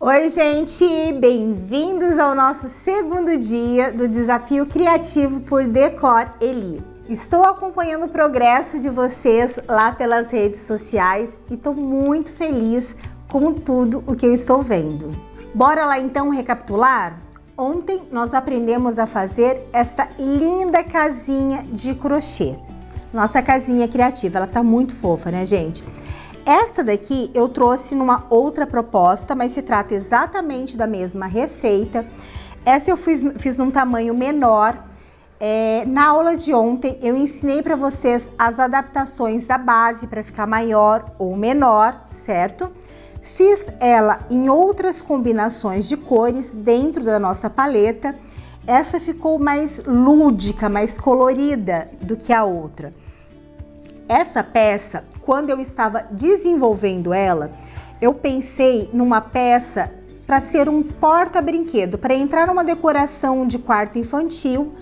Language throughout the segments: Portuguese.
Oi, gente! Bem-vindos ao nosso segundo dia do Desafio Criativo por Decor Eli. Estou acompanhando o progresso de vocês lá pelas redes sociais e estou muito feliz com tudo o que eu estou vendo. Bora lá então recapitular? Ontem nós aprendemos a fazer essa linda casinha de crochê. Nossa casinha criativa, ela tá muito fofa, né, gente? Esta daqui eu trouxe numa outra proposta, mas se trata exatamente da mesma receita. Essa eu fiz num tamanho menor. Na aula de ontem eu ensinei para vocês as adaptações da base para ficar maior ou menor, certo? Fiz ela em outras combinações de cores dentro da nossa paleta. Essa ficou mais lúdica, mais colorida do que a outra. Essa peça, quando eu estava desenvolvendo ela, eu pensei numa peça para ser um porta-brinquedo, para entrar numa decoração de quarto infantil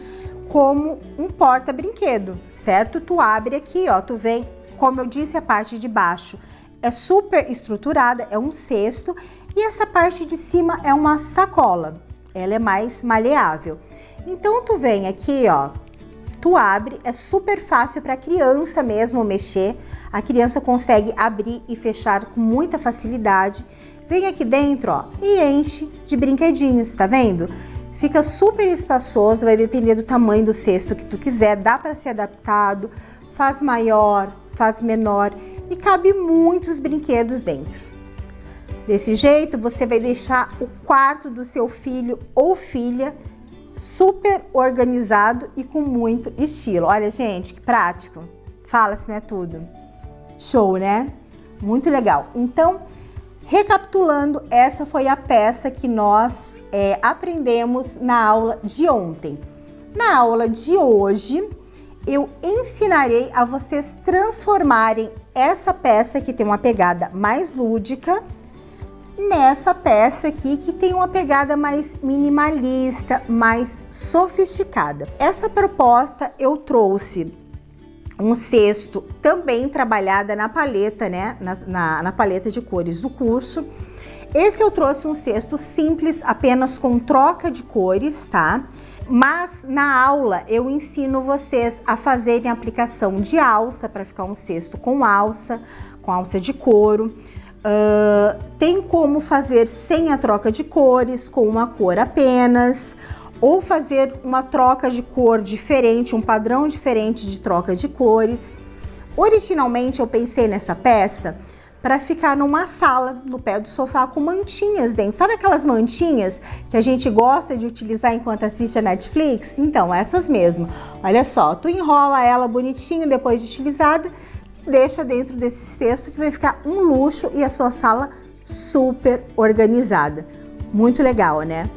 como um porta-brinquedo, certo? Tu abre aqui, ó, tu vem, como eu disse, a parte de baixo é super estruturada, é um cesto, e essa parte de cima é uma sacola, ela é mais maleável. Então tu vem aqui, ó, tu abre, é super fácil para criança mesmo mexer, a criança consegue abrir e fechar com muita facilidade. Vem aqui dentro, ó, e enche de brinquedinhos, tá vendo? Fica super espaçoso, vai depender do tamanho do cesto que tu quiser, dá para ser adaptado, faz maior, faz menor e cabe muitos brinquedos dentro. Desse jeito, você vai deixar o quarto do seu filho ou filha super organizado e com muito estilo. Olha, gente, que prático. Fala se não é tudo. Show, né? Muito legal. Então, recapitulando, essa foi a peça que nós aprendemos na aula de ontem. Na aula de hoje, eu ensinarei a vocês transformarem essa peça que tem uma pegada mais lúdica nessa peça aqui que tem uma pegada mais minimalista, mais sofisticada. Essa proposta eu trouxe um cesto também trabalhada na paleta, né? Na paleta de cores do curso. Esse eu trouxe um cesto simples, apenas com troca de cores, tá? Mas na aula eu ensino vocês a fazerem a aplicação de alça para ficar um cesto com alça de couro. Tem como fazer sem a troca de cores, com uma cor apenas, ou fazer uma troca de cor diferente, um padrão diferente de troca de cores. Originalmente eu pensei nessa peça para ficar numa sala, no pé do sofá, com mantinhas dentro. Sabe aquelas mantinhas que a gente gosta de utilizar enquanto assiste a Netflix? Então, essas mesmo. Olha só, tu enrola ela bonitinho depois de utilizada, deixa dentro desse cesto que vai ficar um luxo e a sua sala super organizada. Muito legal, né?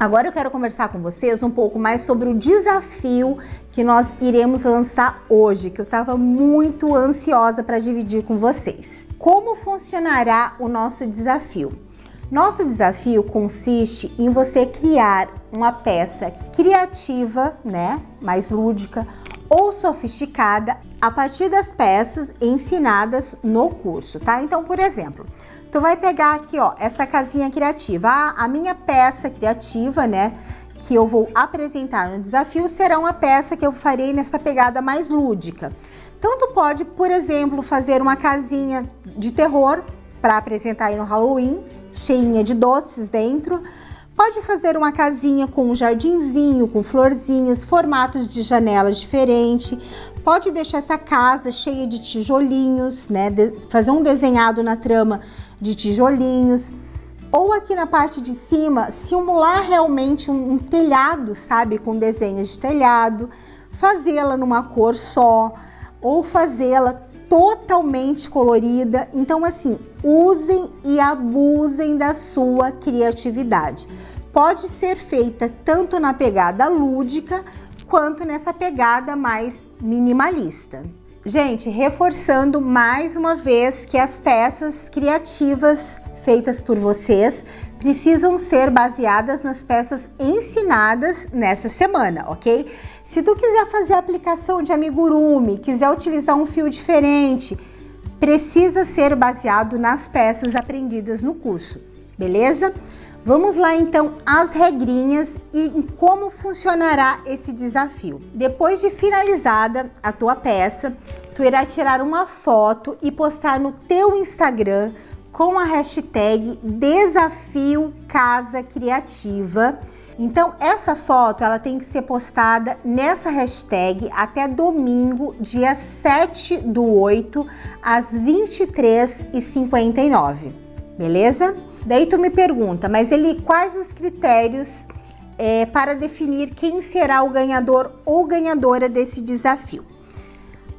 Agora eu quero conversar com vocês um pouco mais sobre o desafio que nós iremos lançar hoje, que eu estava muito ansiosa para dividir com vocês. Como funcionará o nosso desafio? Nosso desafio consiste em você criar uma peça criativa, né, mais lúdica ou sofisticada a partir das peças ensinadas no curso, tá? Então, por exemplo, tu vai pegar aqui, ó, essa casinha criativa. A minha peça criativa, né, que eu vou apresentar no desafio será uma peça que eu farei nessa pegada mais lúdica. Então, tu pode, por exemplo, fazer uma casinha de terror para apresentar aí no Halloween, cheinha de doces dentro. Pode fazer uma casinha com um jardinzinho, com florzinhas, formatos de janelas diferentes. Pode deixar essa casa cheia de tijolinhos, né? Fazer um desenhado na trama de tijolinhos. Ou aqui na parte de cima, simular realmente um telhado, sabe? Com desenhos de telhado. Fazê-la numa cor só. Ou fazê-la totalmente colorida. Então, assim, usem e abusem da sua criatividade. Pode ser feita tanto na pegada lúdica quanto nessa pegada mais minimalista. Gente, reforçando mais uma vez que as peças criativas feitas por vocês precisam ser baseadas nas peças ensinadas nessa semana, ok? Se tu quiser fazer a aplicação de amigurumi, quiser utilizar um fio diferente, precisa ser baseado nas peças aprendidas no curso, beleza? Vamos lá então às regrinhas e em como funcionará esse desafio. Depois de finalizada a tua peça, tu irá tirar uma foto e postar no teu Instagram com a hashtag Desafio Casa Criativa. Então essa foto ela tem que ser postada nessa hashtag até domingo, dia 7/8, às 23h59, beleza? Daí tu me pergunta, mas quais os critérios para definir quem será o ganhador ou ganhadora desse desafio?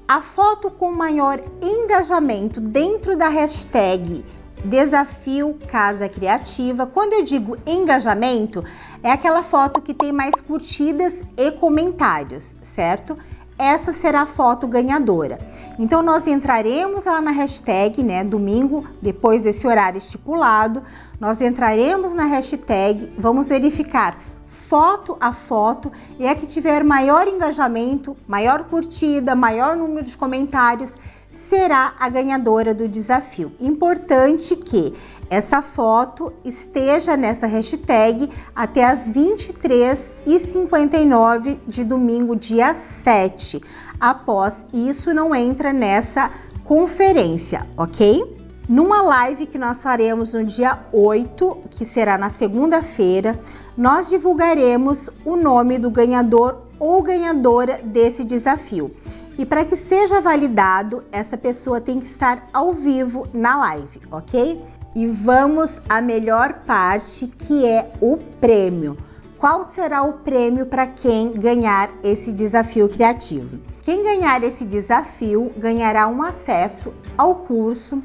A foto com maior engajamento dentro da hashtag Desafio Casa Criativa. Quando eu digo engajamento, é aquela foto que tem mais curtidas e comentários, certo? Essa será a foto ganhadora. Então nós entraremos lá na hashtag, né, domingo, depois desse horário estipulado, nós entraremos na hashtag, vamos verificar foto a foto, e a que tiver maior engajamento, maior curtida, maior número de comentários, será a ganhadora do desafio. Importante que essa foto esteja nessa hashtag até as 23h59 de domingo, dia 7. Após isso, não entra nessa conferência, ok? Numa live que nós faremos no dia 8, que será na segunda-feira, nós divulgaremos o nome do ganhador ou ganhadora desse desafio. E para que seja validado, essa pessoa tem que estar ao vivo na live, ok? E vamos à melhor parte, que é o prêmio. Qual será o prêmio para quem ganhar esse desafio criativo? Quem ganhar esse desafio ganhará um acesso ao curso,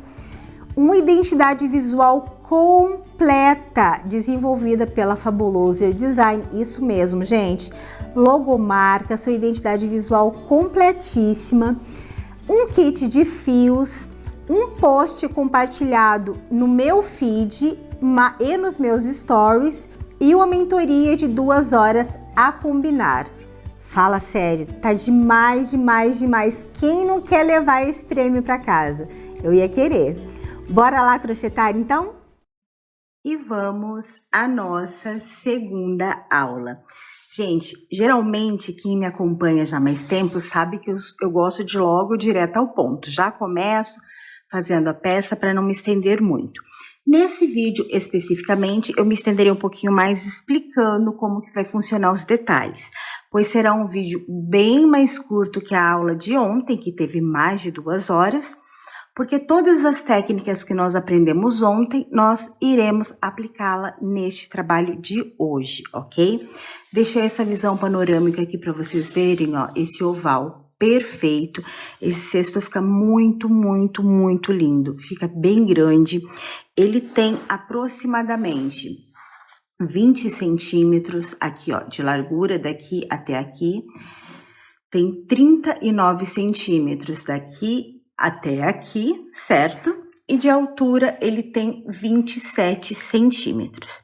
uma identidade visual completa, desenvolvida pela Fabuloser Design, isso mesmo, gente, logomarca, sua identidade visual completíssima, um kit de fios, um post compartilhado no meu feed e nos meus stories e uma mentoria de 2 horas a combinar. Fala sério, tá demais, demais, demais. Quem não quer levar esse prêmio para casa? Eu ia querer. Bora lá crochetar então? E vamos à nossa segunda aula. Gente, geralmente quem me acompanha já há mais tempo sabe que eu gosto de logo direto ao ponto. Já começo fazendo a peça para não me estender muito. Nesse vídeo especificamente eu me estenderei um pouquinho mais explicando como que vai funcionar os detalhes, pois será um vídeo bem mais curto que a aula de ontem, que teve mais de 2 horas, porque todas as técnicas que nós aprendemos ontem, nós iremos aplicá-la neste trabalho de hoje, ok? Deixei essa visão panorâmica aqui para vocês verem, ó, esse oval perfeito. Esse cesto fica muito, muito, muito lindo, fica bem grande. Ele tem aproximadamente 20 centímetros aqui, ó, de largura daqui até aqui. Tem 39 centímetros daqui até aqui, certo? E de altura ele tem 27 centímetros.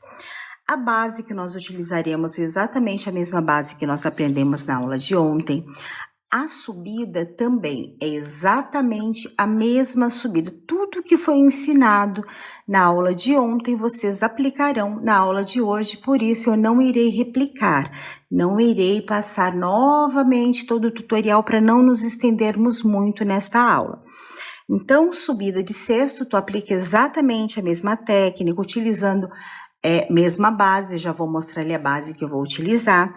A base que nós utilizaremos é exatamente a mesma base que nós aprendemos na aula de ontem. A subida também é exatamente a mesma subida. Tudo que foi ensinado na aula de ontem, vocês aplicarão na aula de hoje, por isso eu não irei replicar, não irei passar novamente todo o tutorial para não nos estendermos muito nesta aula. Então, subida de cesto, tu aplica exatamente a mesma técnica, utilizando mesma base, já vou mostrar ali a base que eu vou utilizar.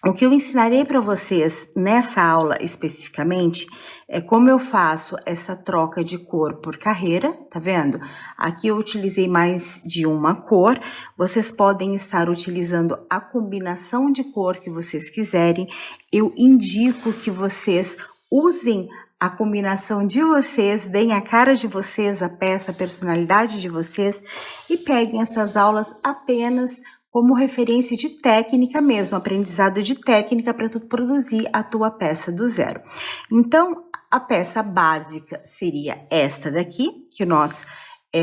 O que eu ensinarei para vocês nessa aula especificamente é como eu faço essa troca de cor por carreira, tá vendo? Aqui eu utilizei mais de uma cor, vocês podem estar utilizando a combinação de cor que vocês quiserem. Eu indico que vocês usem a combinação de vocês, deem a cara de vocês, a peça, a personalidade de vocês e peguem essas aulas apenas como referência de técnica mesmo, aprendizado de técnica para tu produzir a tua peça do zero. Então, a peça básica seria esta daqui, que nós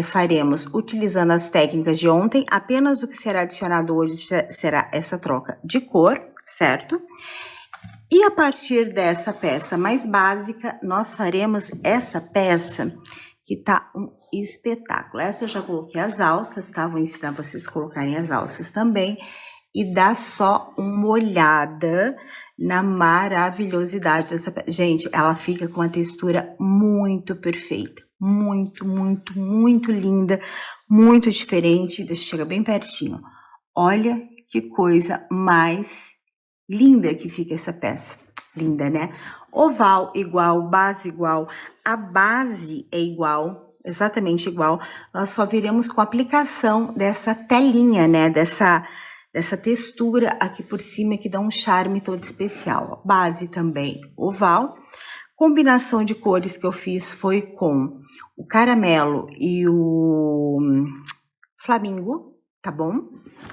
faremos utilizando as técnicas de ontem. Apenas o que será adicionado hoje será essa troca de cor, certo? E a partir dessa peça mais básica, nós faremos essa peça que tá um espetáculo. Essa eu já coloquei as alças, tá? Vou ensinar vocês a colocarem as alças também. E dá só uma olhada na maravilhosidade dessa peça. Gente, ela fica com uma textura muito perfeita. Muito, muito, muito linda. Muito diferente. Deixa eu chegar bem pertinho. Olha que coisa mais linda que fica essa peça. Linda, né? Oval igual, base igual. A base é igual, exatamente igual. Nós só viremos com a aplicação dessa telinha, né? Dessa textura aqui por cima que dá um charme todo especial. Base também oval. Combinação de cores que eu fiz foi com o caramelo e o flamingo, tá bom?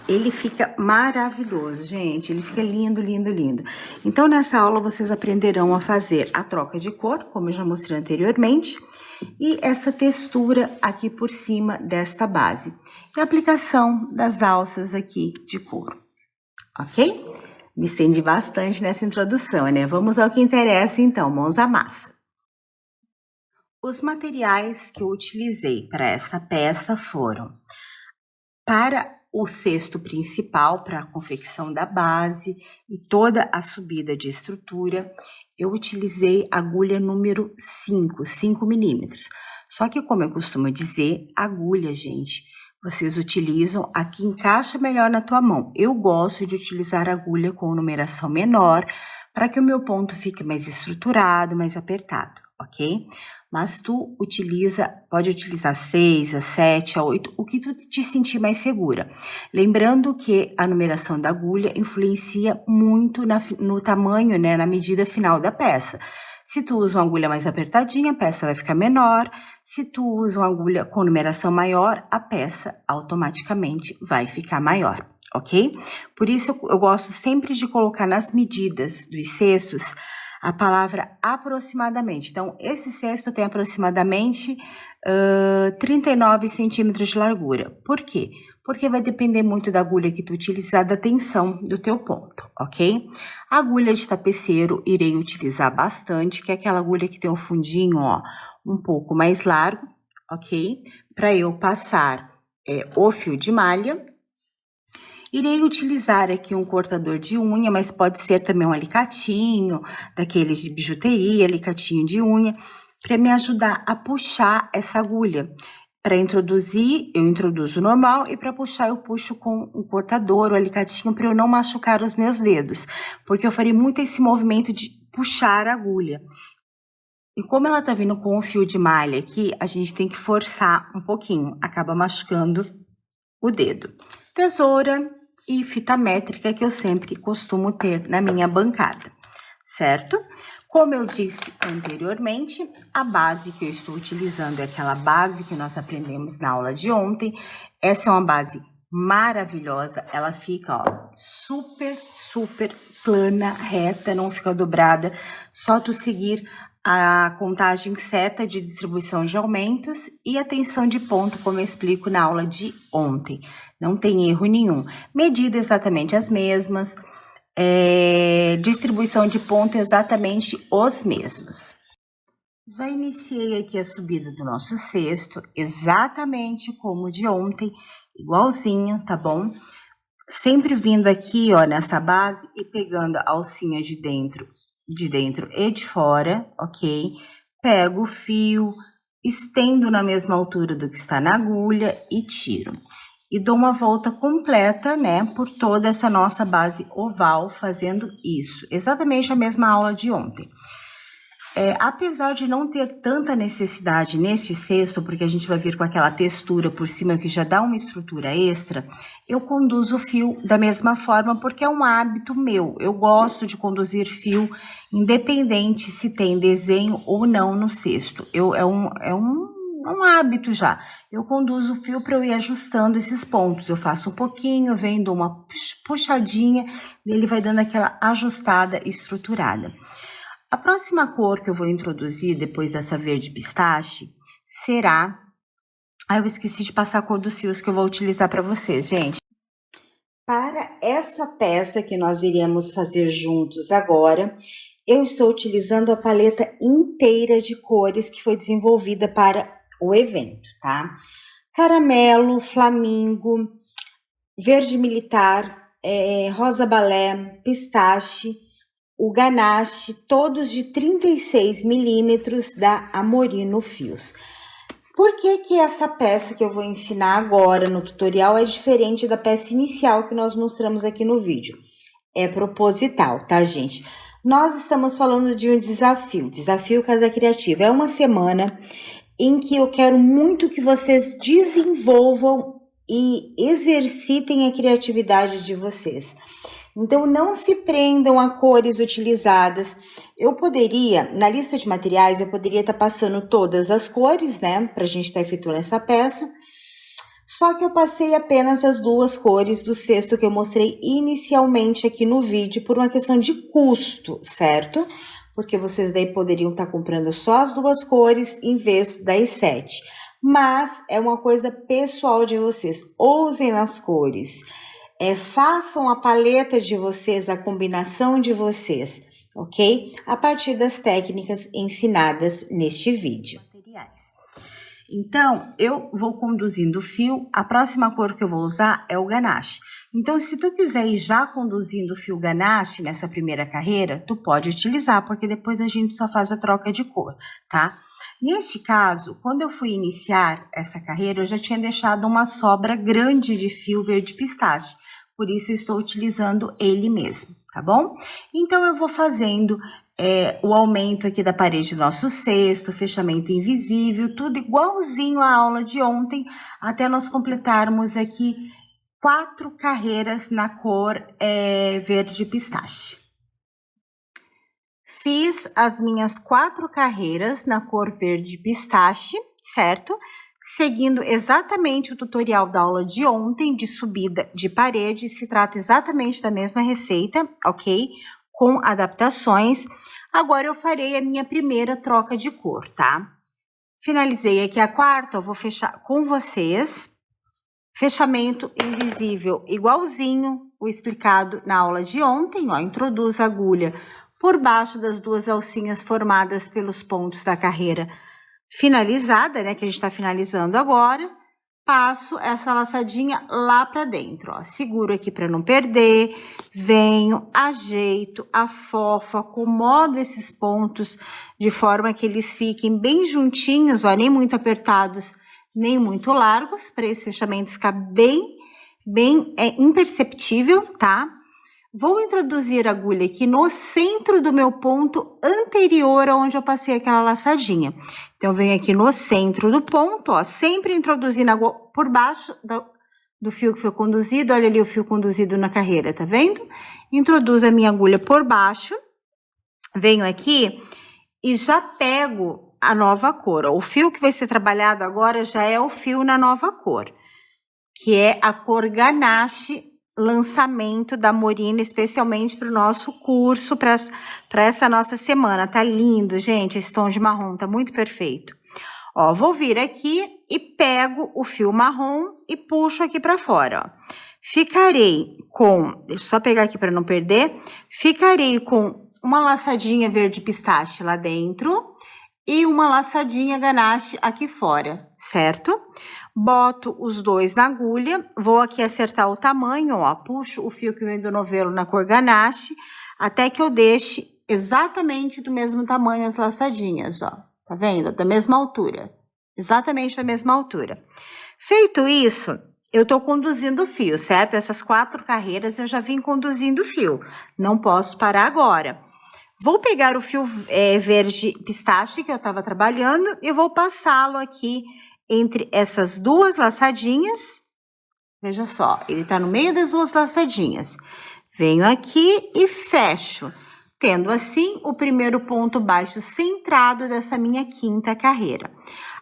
Ele fica maravilhoso, gente. Ele fica lindo, lindo, lindo. Então, nessa aula, vocês aprenderão a fazer a troca de cor, como eu já mostrei anteriormente, e essa textura aqui por cima desta base. E a aplicação das alças aqui de couro, ok? Me estendi bastante nessa introdução, né? Vamos ao que interessa, então. Mãos à massa. Os materiais que eu utilizei para essa peça foram: para o cesto principal, para a confecção da base e toda a subida de estrutura, eu utilizei agulha número 5 milímetros. Só que, como eu costumo dizer, agulha, gente, vocês utilizam a que encaixa melhor na tua mão. Eu gosto de utilizar agulha com numeração menor, para que o meu ponto fique mais estruturado, mais apertado, ok? Mas tu pode utilizar 6, a 7, a 8, o que tu te sentir mais segura. Lembrando que a numeração da agulha influencia muito no tamanho, né, na medida final da peça. Se tu usa uma agulha mais apertadinha, a peça vai ficar menor. Se tu usa uma agulha com numeração maior, a peça automaticamente vai ficar maior, ok? Por isso eu gosto sempre de colocar nas medidas dos cestos a palavra aproximadamente. Então, esse cesto tem aproximadamente 39 centímetros de largura. Por quê? Porque vai depender muito da agulha que tu utilizar, da tensão do teu ponto, ok? A agulha de tapeceiro irei utilizar bastante, que é aquela agulha que tem um fundinho, ó, um pouco mais largo, ok? Para eu passar o fio de malha. Irei utilizar aqui um cortador de unha, mas pode ser também um alicatinho, daqueles de bijuteria, alicatinho de unha, para me ajudar a puxar essa agulha. Para introduzir, eu introduzo normal, e para puxar eu puxo com um cortador ou alicatinho para eu não machucar os meus dedos, porque eu farei muito esse movimento de puxar a agulha. E como ela tá vindo com o fio de malha aqui, a gente tem que forçar um pouquinho, acaba machucando o dedo. Tesoura e fita métrica que eu sempre costumo ter na minha bancada, certo? Como eu disse anteriormente, a base que eu estou utilizando é aquela base que nós aprendemos na aula de ontem. Essa é uma base maravilhosa, ela fica, ó, super, super plana, reta, não fica dobrada, só tu seguir a contagem certa de distribuição de aumentos e a tensão de ponto, como eu explico na aula de ontem. Não tem erro nenhum. Medida exatamente as mesmas, distribuição de ponto exatamente os mesmos. Já iniciei aqui a subida do nosso cesto, exatamente como o de ontem, igualzinho, tá bom? Sempre vindo aqui, ó, nessa base e pegando a alcinha de dentro e de fora, ok? Pego o fio, estendo na mesma altura do que está na agulha e tiro. E dou uma volta completa, né, por toda essa nossa base oval, fazendo isso. Exatamente a mesma aula de ontem. Apesar de não ter tanta necessidade neste cesto, porque a gente vai vir com aquela textura por cima que já dá uma estrutura extra, eu conduzo o fio da mesma forma porque é um hábito meu. Eu gosto de conduzir fio independente se tem desenho ou não no cesto. É um hábito já. Eu conduzo o fio para eu ir ajustando esses pontos. Eu faço um pouquinho, venho, dou uma puxadinha, e ele vai dando aquela ajustada estruturada. A próxima cor que eu vou introduzir depois dessa verde pistache será... eu esqueci de passar a cor dos fios que eu vou utilizar para vocês, gente. Para essa peça que nós iremos fazer juntos agora, eu estou utilizando a paleta inteira de cores que foi desenvolvida para o evento, tá? Caramelo, flamingo, verde militar, rosa balé, pistache, o ganache, todos de 36 milímetros da Amorino Fios. Por que essa peça que eu vou ensinar agora no tutorial é diferente da peça inicial que nós mostramos aqui no vídeo? É proposital, tá, gente? Nós estamos falando de um desafio Casa Criativa. É uma semana em que eu quero muito que vocês desenvolvam e exercitem a criatividade de vocês. Então, não se prendam a cores utilizadas. Eu poderia, na lista de materiais, eu poderia estar passando todas as cores, né? Pra gente estar efetuando essa peça. Só que eu passei apenas as 2 cores do cesto que eu mostrei inicialmente aqui no vídeo por uma questão de custo, certo? Porque vocês daí poderiam estar comprando só as 2 cores em vez das 7. Mas é uma coisa pessoal de vocês. Ousem nas cores. Façam a paleta de vocês, a combinação de vocês, ok? A partir das técnicas ensinadas neste vídeo. Então, eu vou conduzindo o fio. A próxima cor que eu vou usar é o ganache. Então, se tu quiser ir já conduzindo o fio ganache nessa primeira carreira, tu pode utilizar, porque depois a gente só faz a troca de cor, tá? Neste caso, quando eu fui iniciar essa carreira, eu já tinha deixado uma sobra grande de fio verde pistache. Por isso, eu estou utilizando ele mesmo, tá bom? Então, eu vou fazendo o aumento aqui da parede do nosso cesto, fechamento invisível, tudo igualzinho à aula de ontem, até nós completarmos aqui 4 carreiras na cor verde pistache. Fiz as minhas 4 carreiras na cor verde pistache, certo? Seguindo exatamente o tutorial da aula de ontem, de subida de parede, se trata exatamente da mesma receita, ok? Com adaptações. Agora eu farei a minha primeira troca de cor, tá? Finalizei aqui a quarta, eu vou fechar com vocês. Fechamento invisível igualzinho o explicado na aula de ontem, ó. Introduz a agulha por baixo das 2 alcinhas formadas pelos pontos da carreira finalizada, né, que a gente tá finalizando agora, passo essa laçadinha lá pra dentro, ó, seguro aqui pra não perder, venho, ajeito, afofo, acomodo esses pontos de forma que eles fiquem bem juntinhos, ó, nem muito apertados, nem muito largos, para esse fechamento ficar bem imperceptível, tá? Vou introduzir a agulha aqui no centro do meu ponto anterior aonde eu passei aquela laçadinha. Então, eu venho aqui no centro do ponto, ó, sempre introduzindo a agulha por baixo do fio que foi conduzido. Olha ali o fio conduzido na carreira, tá vendo? Introduzo a minha agulha por baixo, venho aqui e já pego a nova cor. Ó. O fio que vai ser trabalhado agora já é o fio na nova cor, que é a cor ganache, lançamento da Amorino, especialmente para o nosso curso, para essa nossa semana. Tá lindo, gente, esse tom de marrom, tá muito perfeito. Ó, vou vir aqui e pego o fio marrom e puxo aqui para fora, ó. Ficarei com, deixa eu só pegar aqui para não perder, ficarei com uma laçadinha verde pistache lá dentro e uma laçadinha ganache aqui fora, certo? Boto os 2 na agulha, vou aqui acertar o tamanho, ó, puxo o fio que vem do novelo na cor ganache, até que eu deixe exatamente do mesmo tamanho as laçadinhas, ó, tá vendo? Da mesma altura, exatamente da mesma altura. Feito isso, eu tô conduzindo o fio, certo? Essas 4 carreiras eu já vim conduzindo o fio, não posso parar agora. Vou pegar o fio verde pistache que eu tava trabalhando e vou passá-lo aqui entre essas 2 laçadinhas. Veja só, ele tá no meio das 2 laçadinhas. Venho aqui e fecho, tendo assim o primeiro ponto baixo centrado dessa minha 5ª carreira.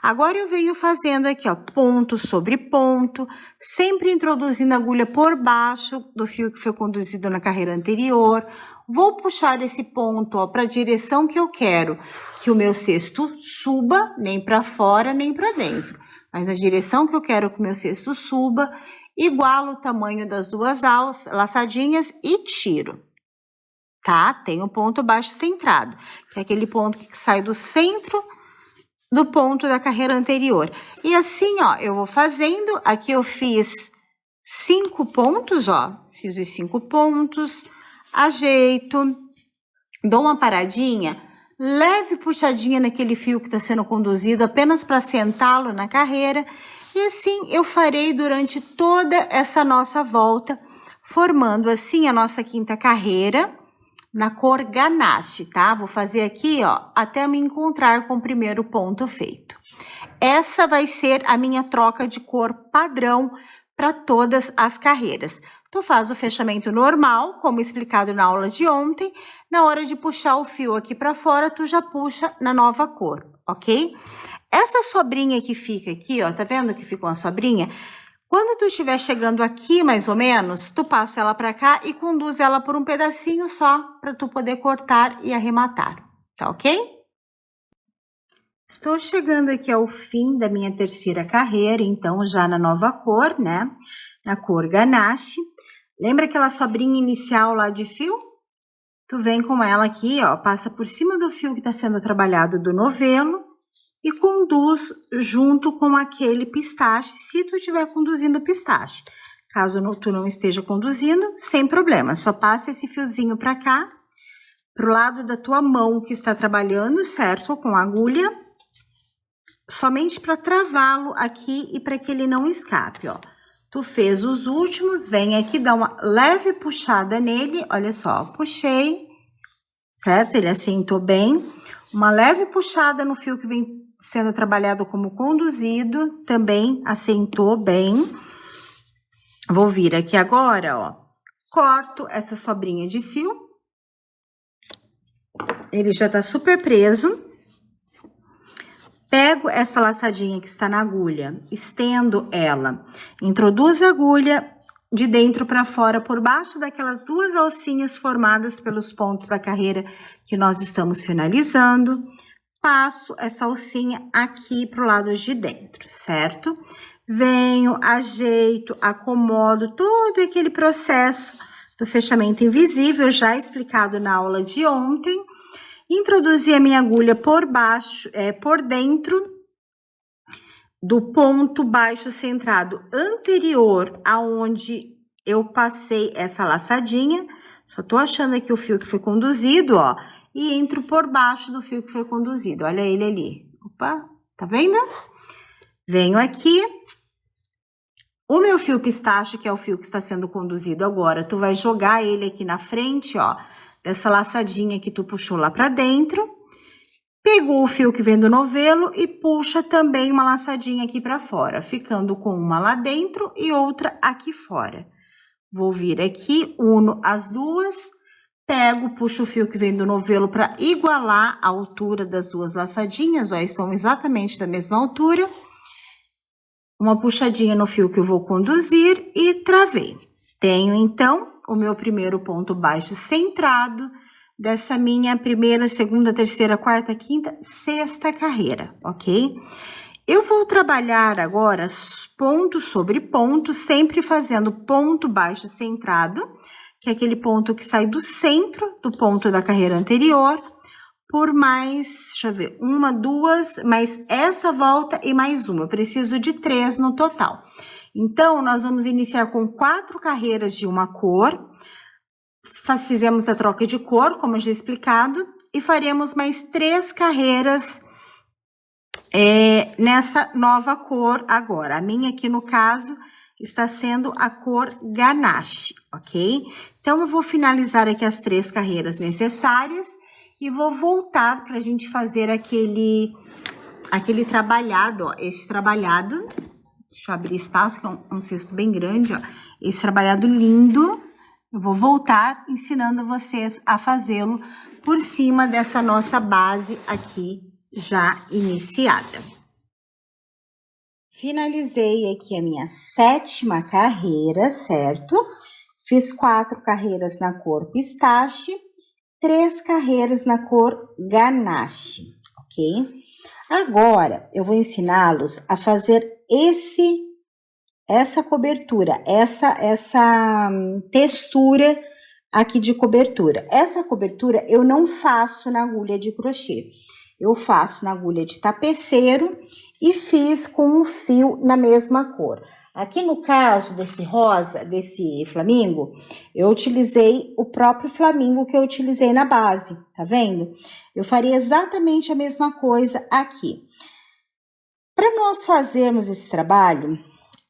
Agora eu venho fazendo aqui, ó, ponto sobre ponto, sempre introduzindo a agulha por baixo do fio que foi conduzido na carreira anterior. Vou puxar esse ponto, ó, para a direção que eu quero que o meu cesto suba, nem para fora, nem para dentro. Mas a direção que eu quero que o meu cesto suba, igualo o tamanho das duas laçadinhas e tiro, tá? Tem o ponto baixo centrado, que é aquele ponto que sai do centro do ponto da carreira anterior. E assim, ó, eu vou fazendo, aqui eu fiz 5 pontos, ó, fiz os 5 pontos, ajeito, dou uma paradinha, leve puxadinha naquele fio que está sendo conduzido, apenas para sentá-lo na carreira, e assim eu farei durante toda essa nossa volta, formando assim a nossa quinta carreira, na cor ganache, tá? Vou fazer aqui, ó, até me encontrar com o primeiro ponto feito. Essa vai ser a minha troca de cor padrão para todas as carreiras. Tu faz o fechamento normal, como explicado na aula de ontem. Na hora de puxar o fio aqui para fora, tu já puxa na nova cor, ok? Essa sobrinha que fica aqui, ó, tá vendo que ficou uma sobrinha? Quando tu estiver chegando aqui, mais ou menos, tu passa ela para cá e conduz ela por um pedacinho só, para tu poder cortar e arrematar, tá ok? Estou chegando aqui ao fim da minha terceira carreira, então já na nova cor, né? Na cor ganache. Lembra aquela sobrinha inicial lá de fio? Tu vem com ela aqui, ó, passa por cima do fio que está sendo trabalhado do novelo e conduz junto com aquele pistache, se tu estiver conduzindo pistache. Caso tu não esteja conduzindo, sem problema, só passa esse fiozinho para cá, pro lado da tua mão que está trabalhando, certo? Com a agulha, somente para travá-lo aqui e para que ele não escape, ó. Tu fez os últimos, vem aqui, dá uma leve puxada nele, olha só, puxei, certo? Ele assentou bem. Uma leve puxada no fio que vem sendo trabalhado como conduzido, também assentou bem. Vou vir aqui agora, ó, corto essa sobrinha de fio. Ele já tá super preso. Pego essa laçadinha que está na agulha, estendo ela, introduzo a agulha de dentro para fora, por baixo daquelas duas alcinhas formadas pelos pontos da carreira que nós estamos finalizando. Passo essa alcinha aqui pro lado de dentro, certo? Venho, ajeito, acomodo todo aquele processo do fechamento invisível, já explicado na aula de ontem. Introduzi a minha agulha por baixo, por dentro do ponto baixo centrado anterior aonde eu passei essa laçadinha. Só tô achando aqui o fio que foi conduzido, ó, e entro por baixo do fio que foi conduzido. Olha ele ali. Opa, tá vendo? Venho aqui. O meu fio pistache, que é o fio que está sendo conduzido agora, tu vai jogar ele aqui na frente, ó, dessa laçadinha que tu puxou lá pra dentro. Pegou o fio que vem do novelo e puxa também uma laçadinha aqui pra fora, ficando com uma lá dentro e outra aqui fora. Vou vir aqui, uno as duas, pego, puxo o fio que vem do novelo para igualar a altura das duas laçadinhas, ó, estão exatamente da mesma altura. Uma puxadinha no fio que eu vou conduzir e travei. Tenho, então, o meu primeiro ponto baixo centrado dessa minha primeira, segunda, terceira, quarta, quinta, sexta carreira, ok? Eu vou trabalhar agora ponto sobre ponto, sempre fazendo ponto baixo centrado, que é aquele ponto que sai do centro do ponto da carreira anterior, por mais, deixa eu ver, uma, duas, mais essa volta e mais uma. Eu preciso de 3 no total. Então, nós vamos iniciar com 4 carreiras de uma cor. Fizemos a troca de cor, como já explicado, e faremos mais 3 carreiras nessa nova cor agora. A minha aqui, no caso, está sendo a cor ganache, ok? Então, eu vou finalizar aqui as 3 carreiras necessárias e vou voltar para a gente fazer aquele trabalhado, ó, este trabalhado. Deixa eu abrir espaço, que é um cesto bem grande, ó. Esse trabalhado lindo, eu vou voltar ensinando vocês a fazê-lo por cima dessa nossa base aqui já iniciada. Finalizei aqui a minha 7ª carreira, certo? Fiz 4 carreiras na cor pistache, 3 carreiras na cor ganache, ok? Agora, eu vou ensiná-los a fazer esse essa cobertura, essa textura aqui de cobertura. Essa cobertura eu não faço na agulha de crochê, eu faço na agulha de tapeceiro e fiz com um fio na mesma cor. Aqui no caso desse rosa, desse flamingo, eu utilizei o próprio flamingo que eu utilizei na base, tá vendo? Eu faria exatamente a mesma coisa aqui. Para nós fazermos esse trabalho,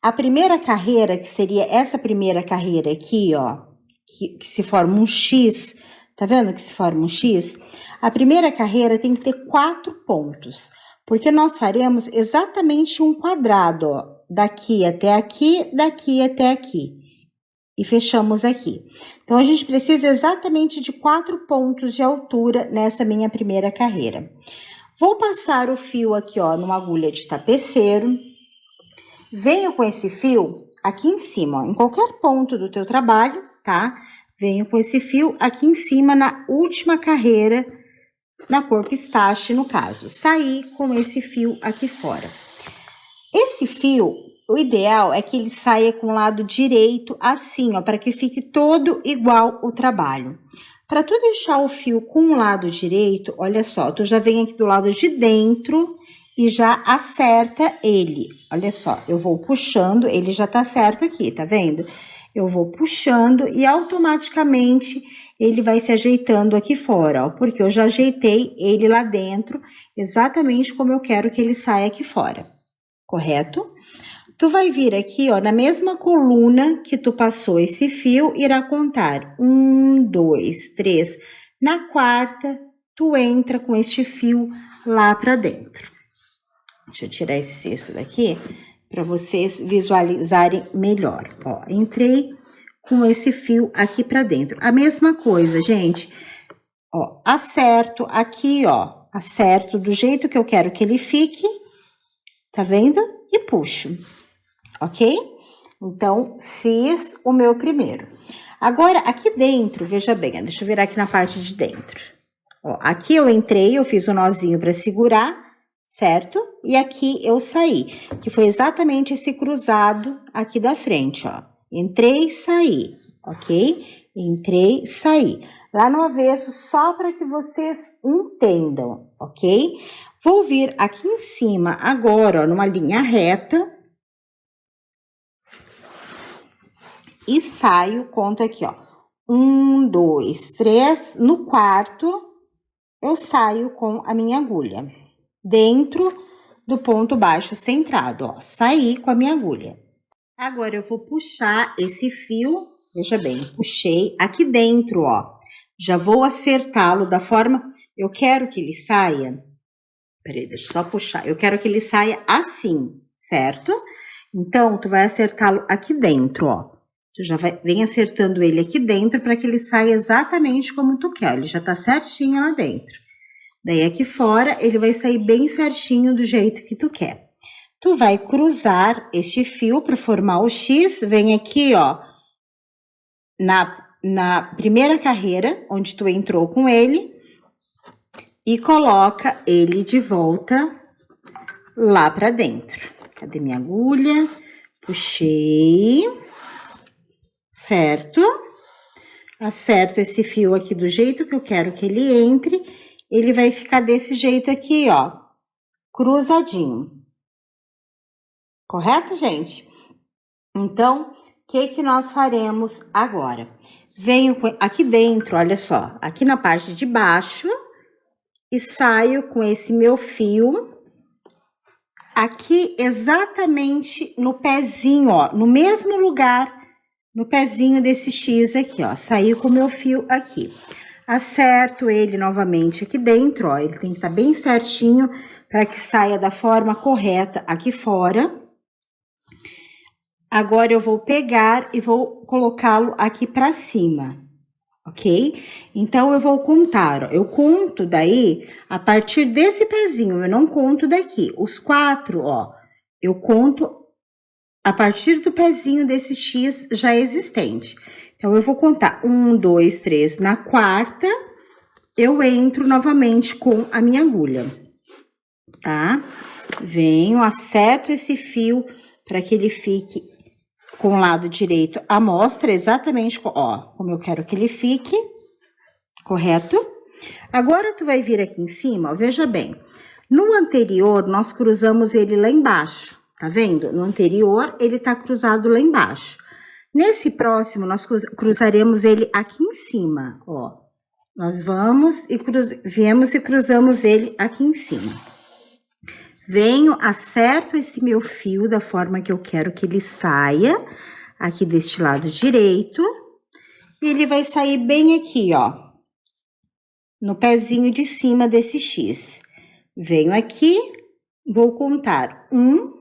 a primeira carreira, que seria essa primeira carreira aqui, ó, que se forma um X, tá vendo que se forma um X? A primeira carreira tem que ter 4 pontos, porque nós faremos exatamente um quadrado, ó, daqui até aqui, daqui até aqui, e fechamos aqui. Então, a gente precisa exatamente de 4 pontos de altura nessa minha primeira carreira. Vou passar o fio aqui, ó, numa agulha de tapeceiro. Venho com esse fio aqui em cima, ó, em qualquer ponto do teu trabalho, tá? Venho com esse fio aqui em cima na última carreira, na cor pistache, no caso. Saí com esse fio aqui fora. Esse fio, o ideal é que ele saia com o lado direito, assim, ó, para que fique todo igual o trabalho. Para tu deixar o fio com o lado direito, olha só, tu já vem aqui do lado de dentro e já acerta ele. Olha só, eu vou puxando, ele já tá certo aqui, tá vendo? Eu vou puxando e automaticamente ele vai se ajeitando aqui fora, ó, porque eu já ajeitei ele lá dentro, exatamente como eu quero que ele saia aqui fora, correto? Tu vai vir aqui, ó, na mesma coluna que tu passou esse fio, irá contar 1, 2, 3. Na quarta, tu entra com este fio lá pra dentro. Deixa eu tirar esse cesto daqui para vocês visualizarem melhor. Ó, entrei com esse fio aqui pra dentro. A mesma coisa, gente. Ó, acerto aqui, ó, acerto do jeito que eu quero que ele fique, tá vendo? E puxo. Ok? Então, fiz o meu primeiro. Agora, aqui dentro, veja bem, deixa eu virar aqui na parte de dentro. Ó, aqui eu entrei, eu fiz o nozinho para segurar, certo? E aqui eu saí, que foi exatamente esse cruzado aqui da frente, ó. Entrei e saí, ok? Entrei e saí. Lá no avesso, só para que vocês entendam, ok? Vou vir aqui em cima agora, ó, numa linha reta. E saio, conto aqui, ó, 1, 2, 3, no quarto, eu saio com a minha agulha, dentro do ponto baixo centrado, ó, saí com a minha agulha. Agora, eu vou puxar esse fio, veja bem, puxei aqui dentro, ó, já vou acertá-lo da forma, eu quero que ele saia, peraí, deixa eu só puxar, eu quero que ele saia assim, certo? Então, tu vai acertá-lo aqui dentro, ó. Tu já vem acertando ele aqui dentro para que ele saia exatamente como tu quer. Ele já tá certinho lá dentro. Daí aqui fora ele vai sair bem certinho do jeito que tu quer. Tu vai cruzar este fio para formar o X. Vem aqui, ó, na primeira carreira, onde tu entrou com ele. E coloca ele de volta lá para dentro. Cadê minha agulha? Puxei. Certo? Acerto esse fio aqui do jeito que eu quero que ele entre. Ele vai ficar desse jeito aqui, ó, cruzadinho. Correto, gente? Então, o que nós faremos agora? Venho aqui dentro, olha só, aqui na parte de baixo e saio com esse meu fio aqui exatamente no pezinho, ó, no mesmo lugar, no pezinho desse X aqui, ó, saí com o meu fio aqui. Acerto ele novamente aqui dentro, ó, ele tem que estar bem certinho para que saia da forma correta aqui fora. Agora eu vou pegar e vou colocá-lo aqui para cima, ok? Então, eu vou contar, ó, eu conto daí a partir desse pezinho, eu não conto daqui. Os 4, ó, eu conto a partir do pezinho desse X já existente. Então, eu vou contar 1, 2, 3. Na quarta, eu entro novamente com a minha agulha, tá? Venho, acerto esse fio para que ele fique com o lado direito à mostra, exatamente, ó, como eu quero que ele fique, correto? Agora, tu vai vir aqui em cima, ó, veja bem, no anterior, nós cruzamos ele lá embaixo, tá vendo? No anterior, ele tá cruzado lá embaixo. Nesse próximo, nós cruzaremos ele aqui em cima, ó. Nós vamos e viemos e cruzamos ele aqui em cima. Venho, acerto esse meu fio da forma que eu quero que ele saia, aqui deste lado direito, e ele vai sair bem aqui, ó, no pezinho de cima desse X. Venho aqui, vou contar 1,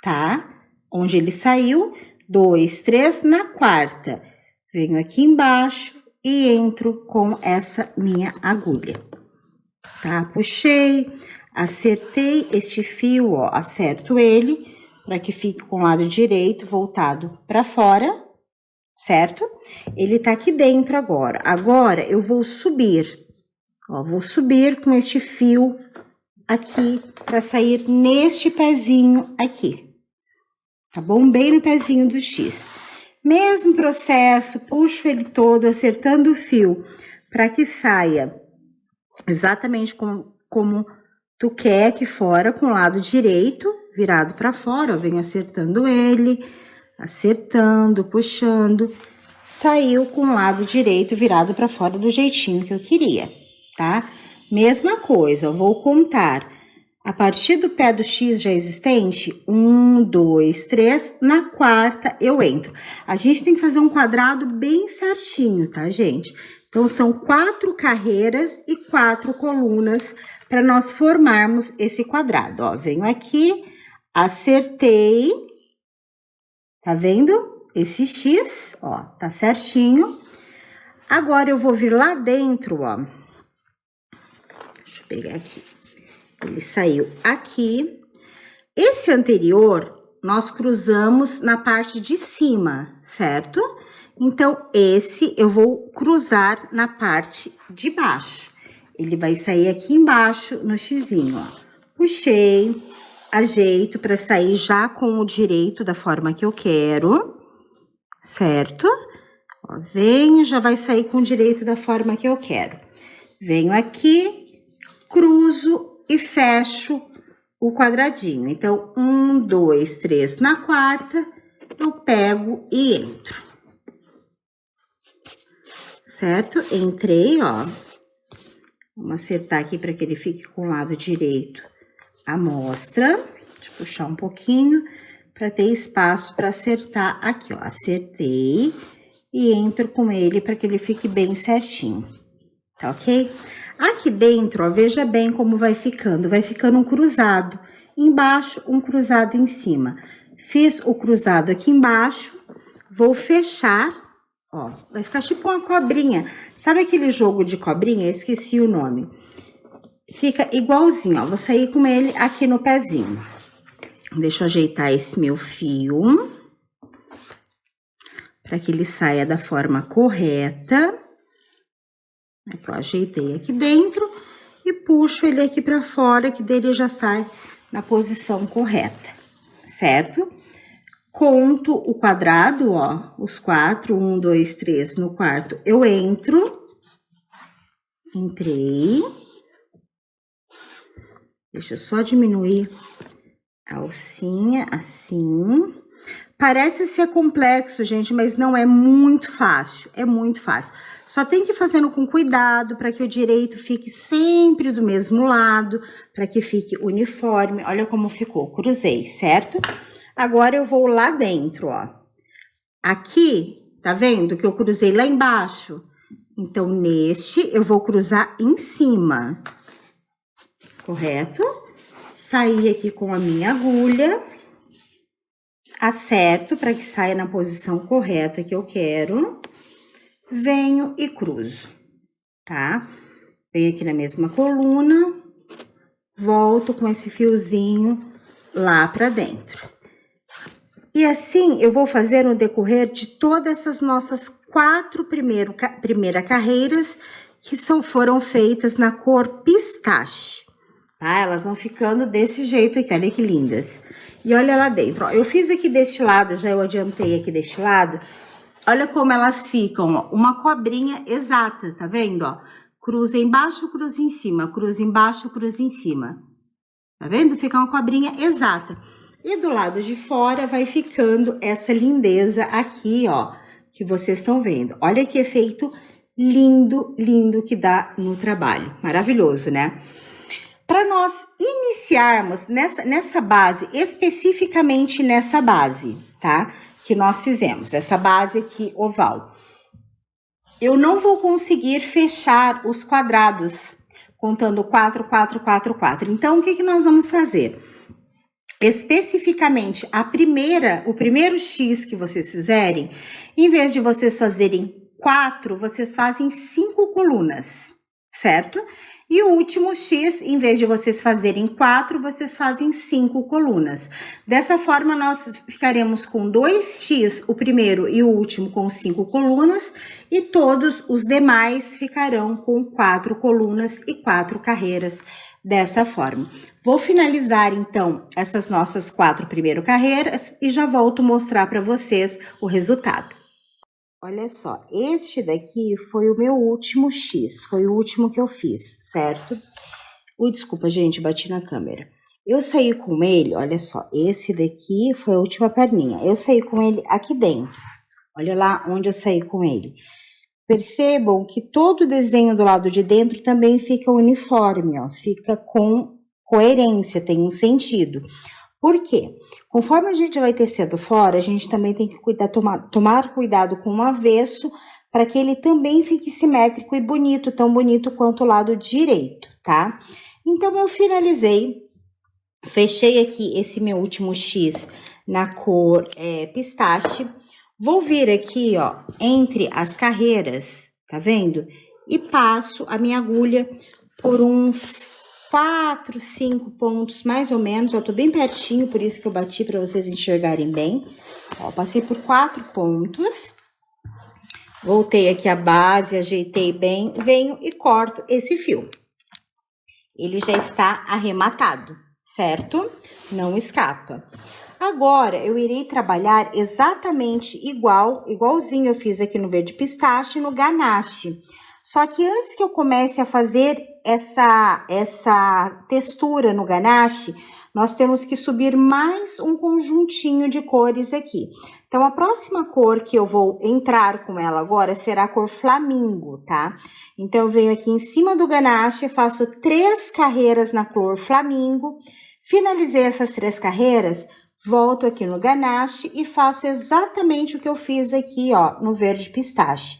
tá? Onde ele saiu, 2, 3, na quarta. Venho aqui embaixo e entro com essa minha agulha, tá? Puxei. Acertei este fio, ó, acerto ele para que fique com o lado direito voltado para fora, certo? Ele tá aqui dentro agora. Agora, eu vou subir, ó, vou subir com este fio aqui para sair neste pezinho aqui, tá bom? Bem no pezinho do X. Mesmo processo, puxo ele todo, acertando o fio para que saia exatamente como tu quer aqui fora, com o lado direito, virado para fora, ó, venho acertando ele, acertando, puxando, saiu com o lado direito virado para fora do jeitinho que eu queria, tá? Mesma coisa, ó, vou contar, a partir do pé do X já existente, 1, 2, 3, na quarta eu entro. A gente tem que fazer um quadrado bem certinho, tá, gente? Então, são 4 carreiras e 4 colunas para nós formarmos esse quadrado, ó. Venho aqui, acertei, tá vendo? Esse X, ó, tá certinho. Agora, eu vou vir lá dentro, ó. Deixa eu pegar aqui. Ele saiu aqui. Esse anterior, nós cruzamos na parte de cima, certo? Então, esse eu vou cruzar na parte de baixo. Ele vai sair aqui embaixo no xizinho, ó. Puxei, ajeito para sair já com o direito da forma que eu quero, certo? Ó, venho, já vai sair com o direito da forma que eu quero. Venho aqui, cruzo e fecho o quadradinho. Então, 1, 2, 3 na quarta, eu pego e entro. Certo? Entrei, ó. Vamos acertar aqui para que ele fique com o lado direito a mostra. Deixa eu puxar um pouquinho para ter espaço para acertar aqui, ó. Acertei e entro com ele para que ele fique bem certinho, tá ok? Aqui dentro, ó, veja bem como vai ficando. Vai ficando um cruzado embaixo, um cruzado em cima. Fiz o cruzado aqui embaixo, vou fechar. Ó, vai ficar tipo uma cobrinha. Sabe aquele jogo de cobrinha? Eu esqueci o nome. Fica igualzinho, ó. Vou sair com ele aqui no pezinho. Deixa eu ajeitar esse meu fio. Para que ele saia da forma correta. Aqui, ó, ajeitei aqui dentro. E puxo ele aqui para fora, que dele já sai na posição correta. Certo? Conto o quadrado, ó, os 4, 1, 2, 3, no quarto eu entro, entrei, deixa eu só diminuir a alcinha, assim, parece ser complexo, gente, mas não é muito fácil, só tem que ir fazendo com cuidado para que o direito fique sempre do mesmo lado, para que fique uniforme, olha como ficou, cruzei, certo? Agora, eu vou lá dentro, ó. Aqui, tá vendo que eu cruzei lá embaixo? Então, neste, eu vou cruzar em cima. Correto? Saí aqui com a minha agulha. Acerto para que saia na posição correta que eu quero. Venho e cruzo, tá? Venho aqui na mesma coluna. Volto com esse fiozinho lá pra dentro. E assim, eu vou fazer no decorrer de todas essas nossas 4 primeiras carreiras que foram feitas na cor pistache, tá? Elas vão ficando desse jeito aqui, olha que lindas. E olha lá dentro, ó, eu fiz aqui deste lado, já eu adiantei aqui deste lado. Olha como elas ficam, ó, uma cobrinha exata, tá vendo, ó? Cruza embaixo, cruza em cima, cruza embaixo, cruza em cima. Tá vendo? Fica uma cobrinha exata. E do lado de fora vai ficando essa lindeza aqui, ó, que vocês estão vendo. Olha que efeito lindo, lindo que dá no trabalho. Maravilhoso, né? Para nós iniciarmos nessa base, especificamente nessa base, tá? Que nós fizemos, essa base aqui oval. Eu não vou conseguir fechar os quadrados, contando 4, 4, 4, 4. Então, o que que nós vamos fazer? Especificamente, o primeiro X que vocês fizerem, em vez de vocês fazerem 4, vocês fazem 5 colunas, certo? E o último X, em vez de vocês fazerem 4, vocês fazem 5 colunas. Dessa forma, nós ficaremos com 2X, o primeiro e o último com 5 colunas, e todos os demais ficarão com 4 colunas e 4 carreiras dessa forma. Vou finalizar, então, essas nossas 4 primeiras carreiras e já volto mostrar para vocês o resultado. Olha só, este daqui foi o meu último X, foi o último que eu fiz, certo? Desculpa, gente, bati na câmera. Eu saí com ele, olha só, esse daqui foi a última perninha. Eu saí com ele aqui dentro, olha lá onde eu saí com ele. Percebam que todo o desenho do lado de dentro também fica uniforme, ó, fica com coerência, tem um sentido. Por quê? Conforme a gente vai tecendo fora, a gente também tem que tomar cuidado com o avesso, para que ele também fique simétrico e bonito, tão bonito quanto o lado direito, tá? Então, eu finalizei, fechei aqui esse meu último X na cor pistache. Vou vir aqui, ó, entre as carreiras, tá vendo? E passo a minha agulha por uns 4, 5 pontos, mais ou menos. Eu tô bem pertinho, por isso que eu bati para vocês enxergarem bem. Ó, passei por 4 pontos. Voltei aqui a base, ajeitei bem, venho e corto esse fio. Ele já está arrematado, certo? Não escapa. Agora, eu irei trabalhar exatamente igualzinho eu fiz aqui no verde pistache, no ganache. Só que antes que eu comece a fazer essa textura no ganache, nós temos que subir mais um conjuntinho de cores aqui. Então, a próxima cor que eu vou entrar com ela agora será a cor flamingo, tá? Então, eu venho aqui em cima do ganache, faço 3 carreiras na cor flamingo, finalizei essas 3 carreiras, volto aqui no ganache e faço exatamente o que eu fiz aqui, ó, no verde pistache.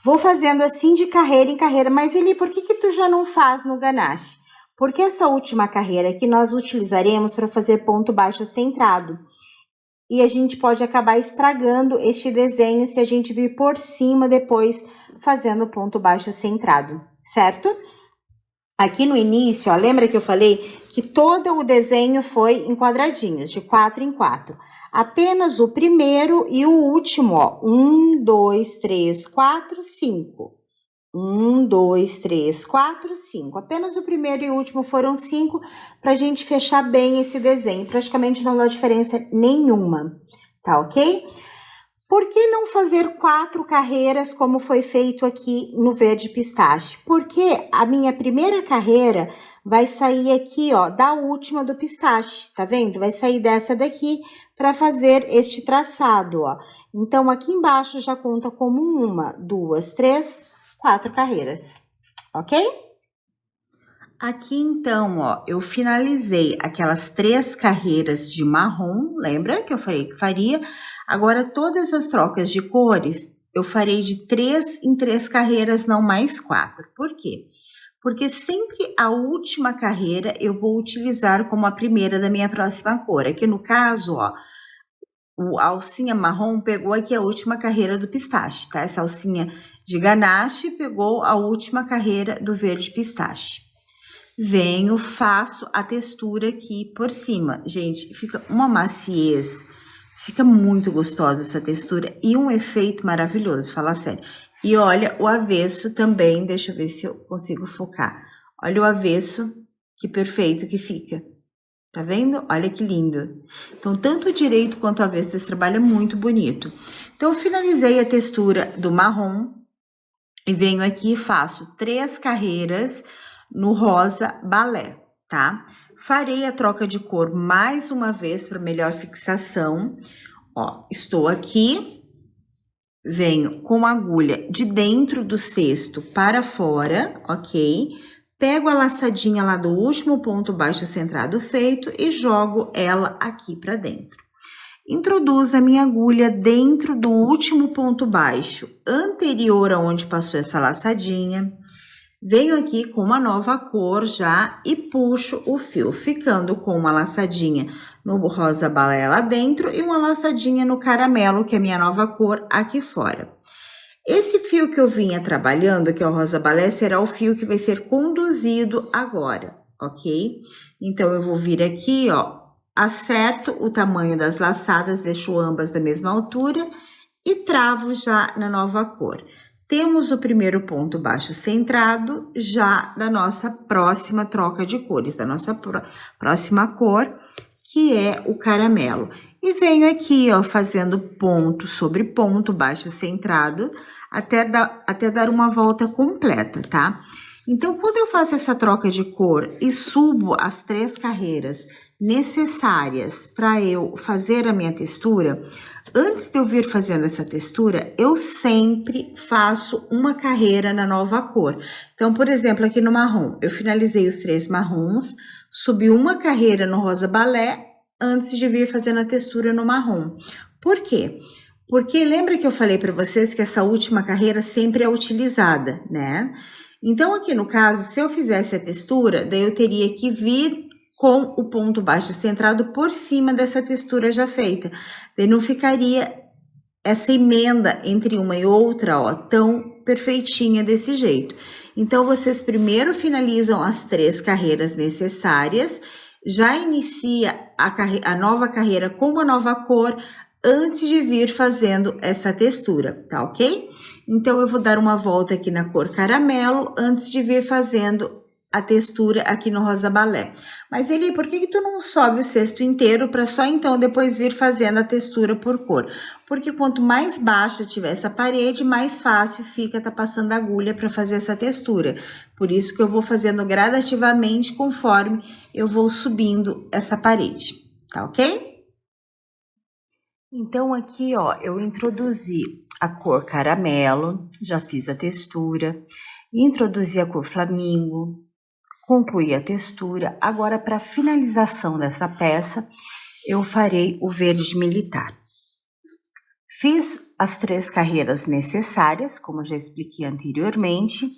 Vou fazendo assim de carreira em carreira, mas Eli, por que tu já não faz no ganache? Porque essa última carreira aqui nós utilizaremos para fazer ponto baixo centrado. E a gente pode acabar estragando este desenho se a gente vir por cima depois fazendo ponto baixo centrado, certo? Aqui no início, ó, lembra que eu falei que todo o desenho foi em quadradinhos, de 4 em 4. Apenas o primeiro e o último, ó, 1, 2, 3, 4, 5. 1, 2, 3, 4, 5. Apenas o primeiro e o último foram 5, pra gente fechar bem esse desenho. Praticamente não dá diferença nenhuma, tá ok? Por que não fazer 4 carreiras como foi feito aqui no verde pistache? Porque a minha primeira carreira vai sair aqui, ó, da última do pistache, tá vendo? Vai sair dessa daqui para fazer este traçado, ó. Então, aqui embaixo já conta como 1, 2, 3, 4 carreiras, ok? Aqui, então, ó, eu finalizei aquelas 3 carreiras de marrom, lembra que eu falei que faria? Agora, todas as trocas de cores, eu farei de 3 em 3 carreiras, não mais 4. Por quê? Porque sempre a última carreira eu vou utilizar como a primeira da minha próxima cor. Aqui no caso, ó, a alcinha marrom pegou aqui a última carreira do pistache, tá? Essa alcinha de ganache pegou a última carreira do verde pistache. Venho, faço a textura aqui por cima. Gente, fica uma maciez, fica muito gostosa essa textura e um efeito maravilhoso, fala sério. E olha o avesso também, deixa eu ver se eu consigo focar. Olha o avesso Que perfeito que fica. Tá vendo? Olha que lindo. Então, tanto o direito quanto o avesso desse trabalho é muito bonito. Então, eu finalizei a textura do marrom e venho aqui e faço 3 carreiras no rosa balé, tá? Farei a troca de cor mais uma vez para melhor fixação. Ó, estou aqui, venho com a agulha de dentro do cesto para fora, ok? Pego a laçadinha lá do último ponto baixo centrado feito e jogo ela aqui para dentro. Introduzo a minha agulha dentro do último ponto baixo anterior aonde passou essa laçadinha. Venho aqui com uma nova cor já e puxo o fio, ficando com uma laçadinha no rosa balé lá dentro e uma laçadinha no caramelo, que é a minha nova cor, aqui fora. Esse fio que eu vinha trabalhando, que é o rosa balé, será o fio que vai ser conduzido agora, ok? Então, eu vou vir aqui, ó, acerto o tamanho das laçadas, deixo ambas da mesma altura e travo já na nova cor. Temos o primeiro ponto baixo centrado já da nossa próxima troca de cores, da nossa próxima cor, que é o caramelo. E venho aqui, ó, fazendo ponto sobre ponto baixo centrado, até dar uma volta completa, tá? Então, quando eu faço essa troca de cor e subo as 3 carreiras necessárias para eu fazer a minha textura, antes de eu vir fazendo essa textura, eu sempre faço uma carreira na nova cor. Então, por exemplo, aqui no marrom, eu finalizei os 3 marrons, subi uma carreira no rosa balé antes de vir fazendo a textura no marrom. Por quê? Porque lembra que eu falei para vocês que essa última carreira sempre é utilizada, né? Então, aqui no caso, se eu fizesse a textura, daí eu teria que vir com o ponto baixo centrado por cima dessa textura já feita. Daí não ficaria essa emenda entre uma e outra, ó, tão perfeitinha desse jeito. Então, vocês primeiro finalizam as 3 carreiras necessárias, já inicia a nova carreira com a nova cor, antes de vir fazendo essa textura, tá ok? Então, eu vou dar uma volta aqui na cor caramelo, antes de vir fazendo a textura aqui no rosa balé. Mas, Eli, por que tu não sobe o cesto inteiro para só então depois vir fazendo a textura por cor? Porque quanto mais baixa tiver essa parede, mais fácil fica tá passando a agulha para fazer essa textura. Por isso que eu vou fazendo gradativamente conforme eu vou subindo essa parede, tá ok? Então, aqui, ó, eu introduzi a cor caramelo, já fiz a textura, introduzi a cor flamingo, concluí a textura. Agora, para finalização dessa peça, eu farei o verde militar. Fiz as 3 carreiras necessárias, como eu já expliquei anteriormente.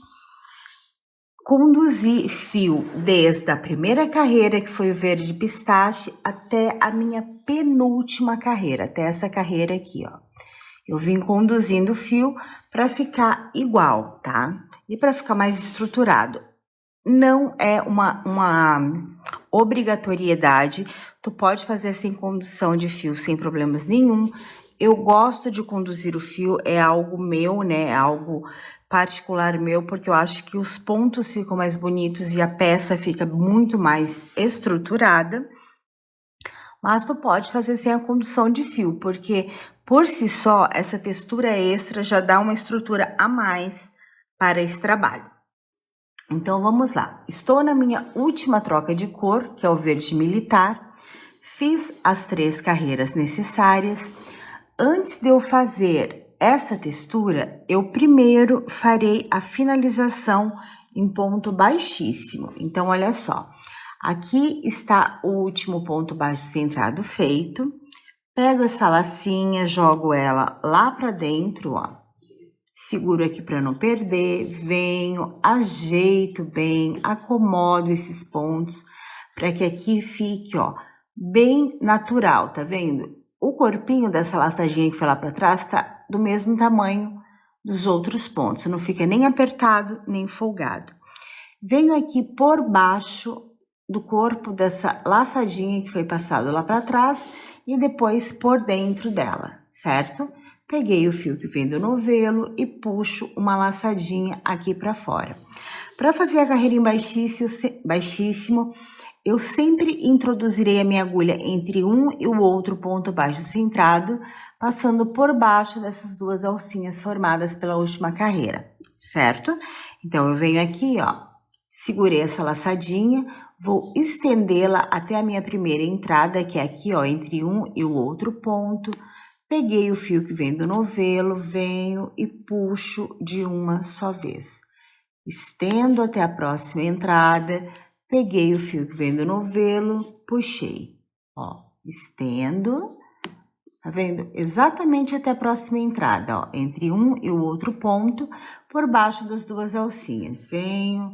Conduzi fio desde a primeira carreira, que foi o verde pistache, até a minha penúltima carreira, até essa carreira aqui, ó. Eu vim conduzindo o fio para ficar igual, tá? E para ficar mais estruturado. Não é uma obrigatoriedade, tu pode fazer sem condução de fio sem problemas nenhum. Eu gosto de conduzir o fio, é algo meu, né? É algo particular meu, porque eu acho que os pontos ficam mais bonitos e a peça fica muito mais estruturada. Mas tu pode fazer sem a condução de fio, porque por si só essa textura extra já dá uma estrutura a mais para esse trabalho. Então vamos lá, estou na minha última troca de cor, que é o verde militar, fiz as 3 carreiras necessárias. Antes de eu fazer essa textura, eu primeiro farei a finalização em ponto baixíssimo. Então, olha só, aqui está o último ponto baixo centrado feito. Pego essa lacinha, jogo ela lá para dentro, ó. Seguro aqui para não perder, venho, ajeito bem, acomodo esses pontos para que aqui fique, ó, bem natural, tá vendo? O corpinho dessa laçadinha que foi lá para trás tá do mesmo tamanho dos outros pontos, não fica nem apertado, nem folgado. Venho aqui por baixo do corpo dessa laçadinha que foi passado lá para trás e depois por dentro dela, certo? Peguei o fio que vem do novelo e puxo uma laçadinha aqui para fora. Para fazer a carreira em baixíssimo, eu sempre introduzirei a minha agulha entre um e o outro ponto baixo centrado, passando por baixo dessas duas alcinhas formadas pela última carreira, certo? Então, eu venho aqui, ó, segurei essa laçadinha, vou estendê-la até a minha primeira entrada, que é aqui, ó, entre um e o outro ponto. Peguei o fio que vem do novelo, venho e puxo de uma só vez. Estendo até a próxima entrada, peguei o fio que vem do novelo, puxei, ó, estendo, tá vendo? Exatamente até a próxima entrada, ó, entre um e o outro ponto, por baixo das duas alcinhas. Venho,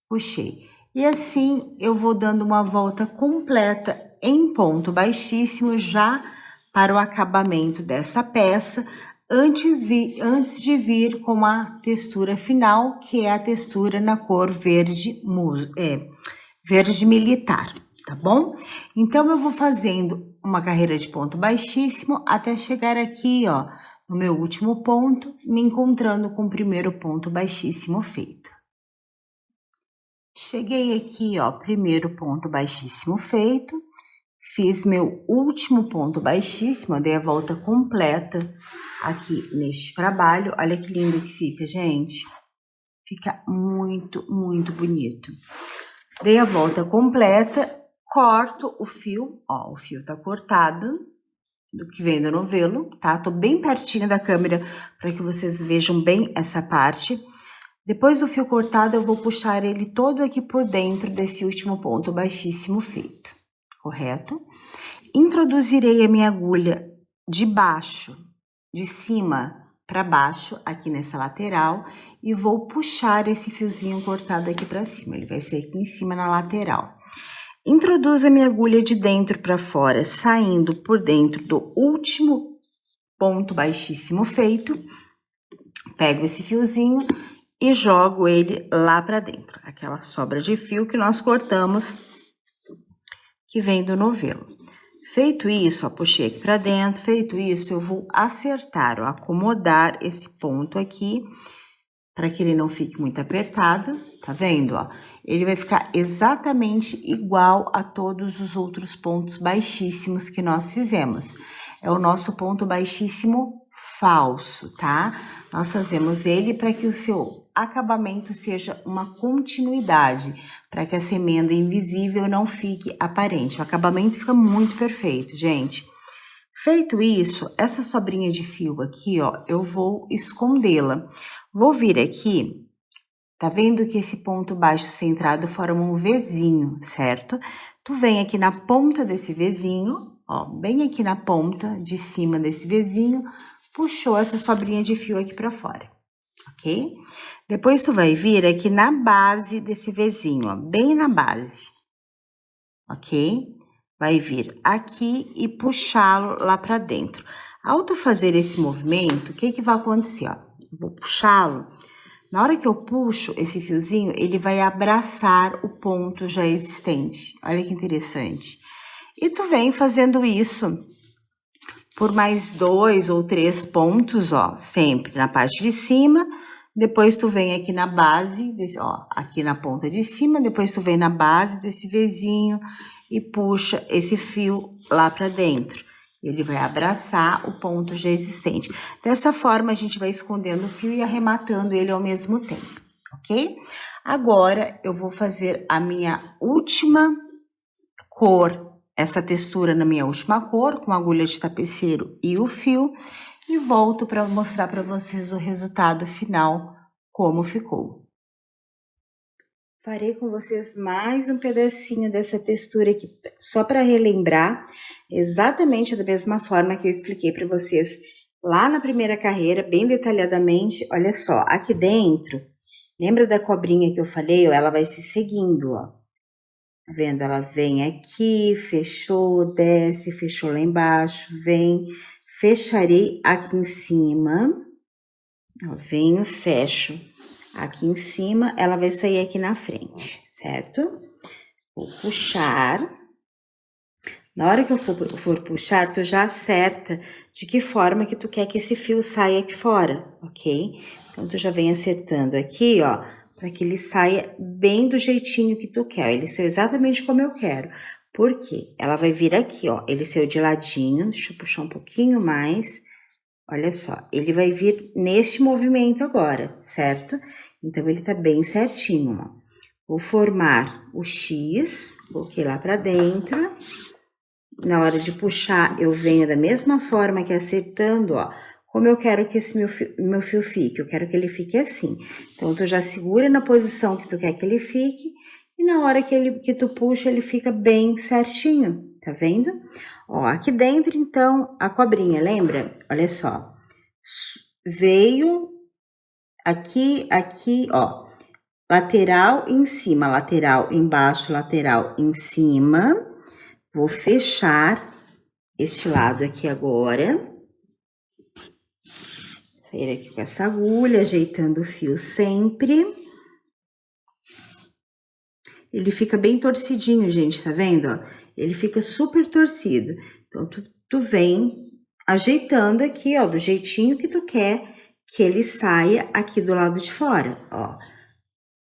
puxei. E assim eu vou dando uma volta completa em ponto baixíssimo já para o acabamento dessa peça, antes de vir com a textura final, que é a textura na cor verde militar, tá bom? Então, eu vou fazendo uma carreira de ponto baixíssimo até chegar aqui, ó, no meu último ponto, me encontrando com o primeiro ponto baixíssimo feito. Cheguei aqui, ó, primeiro ponto baixíssimo feito, fiz meu último ponto baixíssimo, dei a volta completa aqui neste trabalho. Olha que lindo que fica, gente. Fica muito, muito bonito. Dei a volta completa, corto o fio, ó, o fio tá cortado, do que vem do novelo, tá? Tô bem pertinho da câmera para que vocês vejam bem essa parte. Depois do fio cortado, eu vou puxar ele todo aqui por dentro desse último ponto baixíssimo feito, correto? Introduzirei a minha agulha de cima para baixo, aqui nessa lateral, e vou puxar esse fiozinho cortado aqui para cima, ele vai ser aqui em cima na lateral. Introduzo a minha agulha de dentro para fora, saindo por dentro do último ponto baixíssimo feito, pego esse fiozinho e jogo ele lá para dentro, aquela sobra de fio que nós cortamos, que vem do novelo. Feito isso, ó, puxei aqui para dentro, feito isso, eu vou acertar, ó, acomodar esse ponto aqui, para que ele não fique muito apertado, tá vendo, ó? Ele vai ficar exatamente igual a todos os outros pontos baixíssimos que nós fizemos. É o nosso ponto baixíssimo falso, tá? Nós fazemos ele para que o seu acabamento seja uma continuidade, para que essa emenda invisível não fique aparente. O acabamento fica muito perfeito, gente. Feito isso, essa sobrinha de fio aqui, ó, eu vou escondê-la. Vou vir aqui, tá vendo que esse ponto baixo centrado forma um Vzinho, certo? Tu vem aqui na ponta desse Vzinho, ó, bem aqui na ponta de cima desse Vzinho, puxou essa sobrinha de fio aqui pra fora, ok? Depois tu vai vir aqui na base desse Vzinho, ó, bem na base, ok? Vai vir aqui e puxá-lo lá pra dentro. Ao tu fazer esse movimento, o que que vai acontecer, ó? Vou puxá-lo. Na hora que eu puxo esse fiozinho, ele vai abraçar o ponto já existente. Olha que interessante. E tu vem fazendo isso por mais 2 ou 3 pontos, ó, sempre na parte de cima. Depois tu vem aqui na base, ó, aqui na ponta de cima. Depois tu vem na base desse Vzinho e puxa esse fio lá pra dentro. Ele vai abraçar o ponto já existente. Dessa forma, a gente vai escondendo o fio e arrematando ele ao mesmo tempo, ok? Agora, eu vou fazer a minha última cor, essa textura na minha última cor, com a agulha de tapeceiro e o fio, e volto para mostrar para vocês o resultado final, como ficou. Farei com vocês mais um pedacinho dessa textura aqui, só para relembrar, exatamente da mesma forma que eu expliquei para vocês lá na primeira carreira, bem detalhadamente. Olha só, aqui dentro, lembra da cobrinha que eu falei? Ela vai se seguindo, ó. Tá vendo? Ela vem aqui, fechou, desce, fechou lá embaixo, vem, fecharei aqui em cima, ó, venho, fecho. Aqui em cima, ela vai sair aqui na frente, certo? Vou puxar. Na hora que eu for puxar, tu já acerta de que forma que tu quer que esse fio saia aqui fora, ok? Então, tu já vem acertando aqui, ó, para que ele saia bem do jeitinho que tu quer. Ele saiu exatamente como eu quero. Por quê? Ela vai vir aqui, ó. Ele saiu de ladinho. Deixa eu puxar um pouquinho mais. Olha só, ele vai vir neste movimento agora, certo? Então, ele tá bem certinho, ó. Vou formar o X, coloquei lá pra dentro. Na hora de puxar, eu venho da mesma forma que acertando, ó. Como eu quero que esse meu fio fique? Eu quero que ele fique assim. Então, tu já segura na posição que tu quer que ele fique. E na hora que tu puxa, ele fica bem certinho, tá vendo? Ó, aqui dentro, então, a cobrinha, lembra? Olha só. Veio aqui, ó. Lateral em cima, lateral embaixo, lateral em cima. Vou fechar este lado aqui agora. Sair aqui com essa agulha, ajeitando o fio sempre. Ele fica bem torcidinho, gente, tá vendo? Ó? Ele fica super torcido. Então, tu vem ajeitando aqui, ó, do jeitinho que tu quer que ele saia aqui do lado de fora, ó.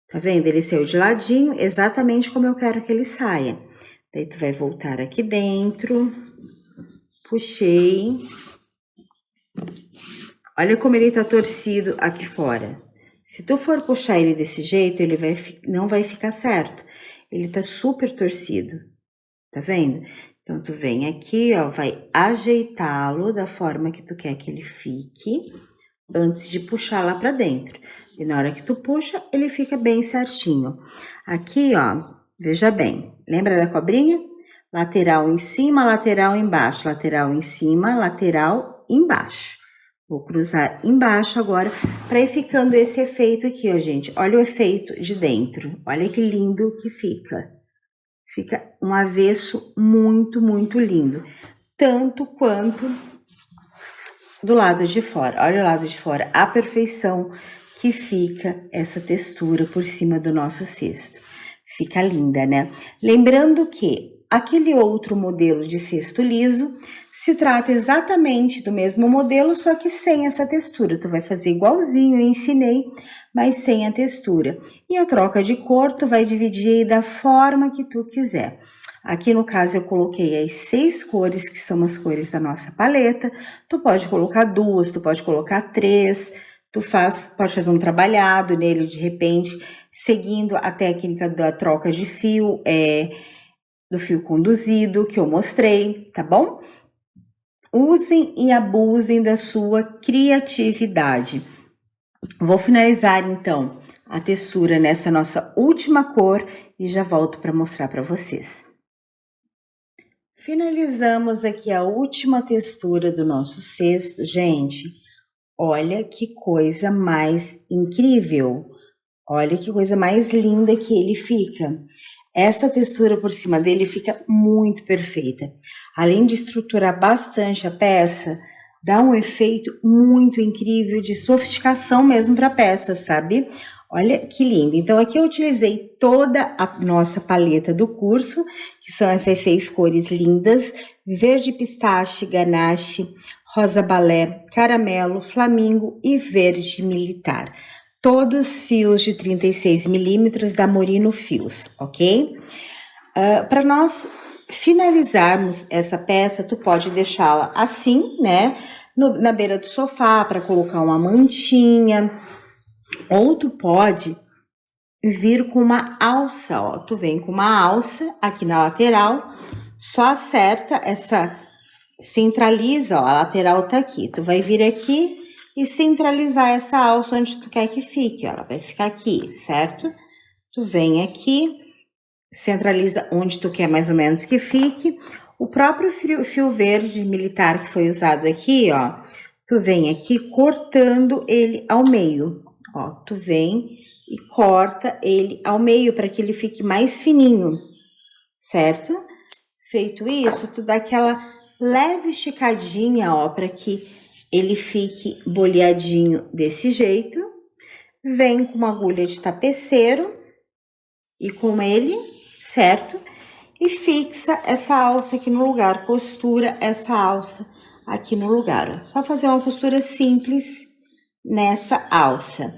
Tá vendo? Ele saiu de ladinho, exatamente como eu quero que ele saia. Daí, tu vai voltar aqui dentro. Puxei. Olha como ele tá torcido aqui fora. Se tu for puxar ele desse jeito, ele não vai ficar certo. Ele tá super torcido, tá vendo? Então, tu vem aqui, ó, vai ajeitá-lo da forma que tu quer que ele fique, antes de puxar lá pra dentro. E na hora que tu puxa, ele fica bem certinho. Aqui, ó, veja bem, lembra da cobrinha? Lateral em cima, lateral embaixo, lateral em cima, lateral embaixo. Vou cruzar embaixo agora, para ir ficando esse efeito aqui, ó, gente. Olha o efeito de dentro. Olha que lindo que fica. Fica um avesso muito, muito lindo. Tanto quanto do lado de fora. Olha o lado de fora, a perfeição que fica essa textura por cima do nosso cesto. Fica linda, né? Lembrando que aquele outro modelo de cesto liso se trata exatamente do mesmo modelo, só que sem essa textura. Tu vai fazer igualzinho, eu ensinei, mas sem a textura. E a troca de cor, tu vai dividir aí da forma que tu quiser. Aqui no caso eu coloquei as 6 cores, que são as cores da nossa paleta. Tu pode colocar 2, tu pode colocar 3, pode fazer um trabalhado nele de repente, seguindo a técnica da troca de fio, do fio conduzido que eu mostrei, tá bom? Usem e abusem da sua criatividade. Vou finalizar então a textura nessa nossa última cor e já volto para mostrar para vocês. Finalizamos aqui a última textura do nosso cesto, gente. Olha que coisa mais incrível. Olha que coisa mais linda que ele fica. Essa textura por cima dele fica muito perfeita. Além de estruturar bastante a peça, dá um efeito muito incrível de sofisticação mesmo para a peça, sabe? Olha que lindo. Então, aqui eu utilizei toda a nossa paleta do curso, que são essas 6 cores lindas: verde pistache, ganache, rosa balé, caramelo, flamingo e verde militar. Todos fios de 36 milímetros da Morino Fios, ok? Para nós finalizarmos essa peça, tu pode deixá-la assim, né? Na beira do sofá, para colocar uma mantinha. Ou tu pode vir com uma alça, ó. Tu vem com uma alça aqui na lateral, só acerta centraliza, ó, a lateral tá aqui. Tu vai vir aqui e centralizar essa alça onde tu quer que fique. Ela vai ficar aqui, certo? Tu vem aqui, centraliza onde tu quer mais ou menos que fique. O próprio fio verde militar que foi usado aqui, ó, tu vem aqui cortando ele ao meio. Ó, tu vem e corta ele ao meio para que ele fique mais fininho, certo? Feito isso, tu dá aquela leve esticadinha, ó, para que ele fique boleadinho desse jeito. Vem com uma agulha de tapeceiro e com ele, certo? E fixa essa alça aqui no lugar, costura essa alça aqui no lugar, ó. Só fazer uma costura simples nessa alça.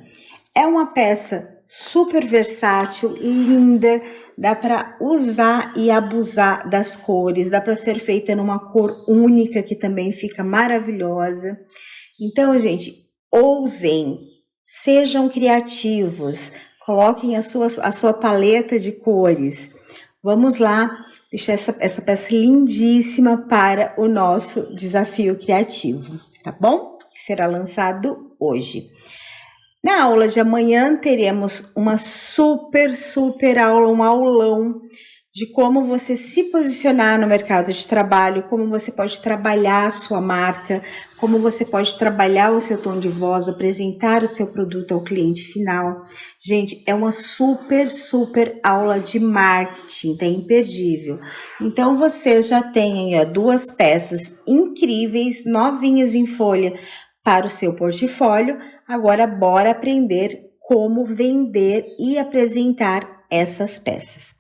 É uma peça super versátil, linda, dá para usar e abusar das cores, dá para ser feita numa cor única que também fica maravilhosa. Então, gente, ousem, sejam criativos, coloquem a sua paleta de cores. Vamos lá deixar essa peça lindíssima para o nosso desafio criativo, tá bom? Que será lançado hoje. Na aula de amanhã teremos uma super aula, um aulão de como você se posicionar no mercado de trabalho, como você pode trabalhar a sua marca, como você pode trabalhar o seu tom de voz, apresentar o seu produto ao cliente final. Gente, é uma super aula de marketing, tá imperdível. Então, vocês já têm aí, ó, 2 peças incríveis, novinhas em folha para o seu portfólio. Agora, bora aprender como vender e apresentar essas peças.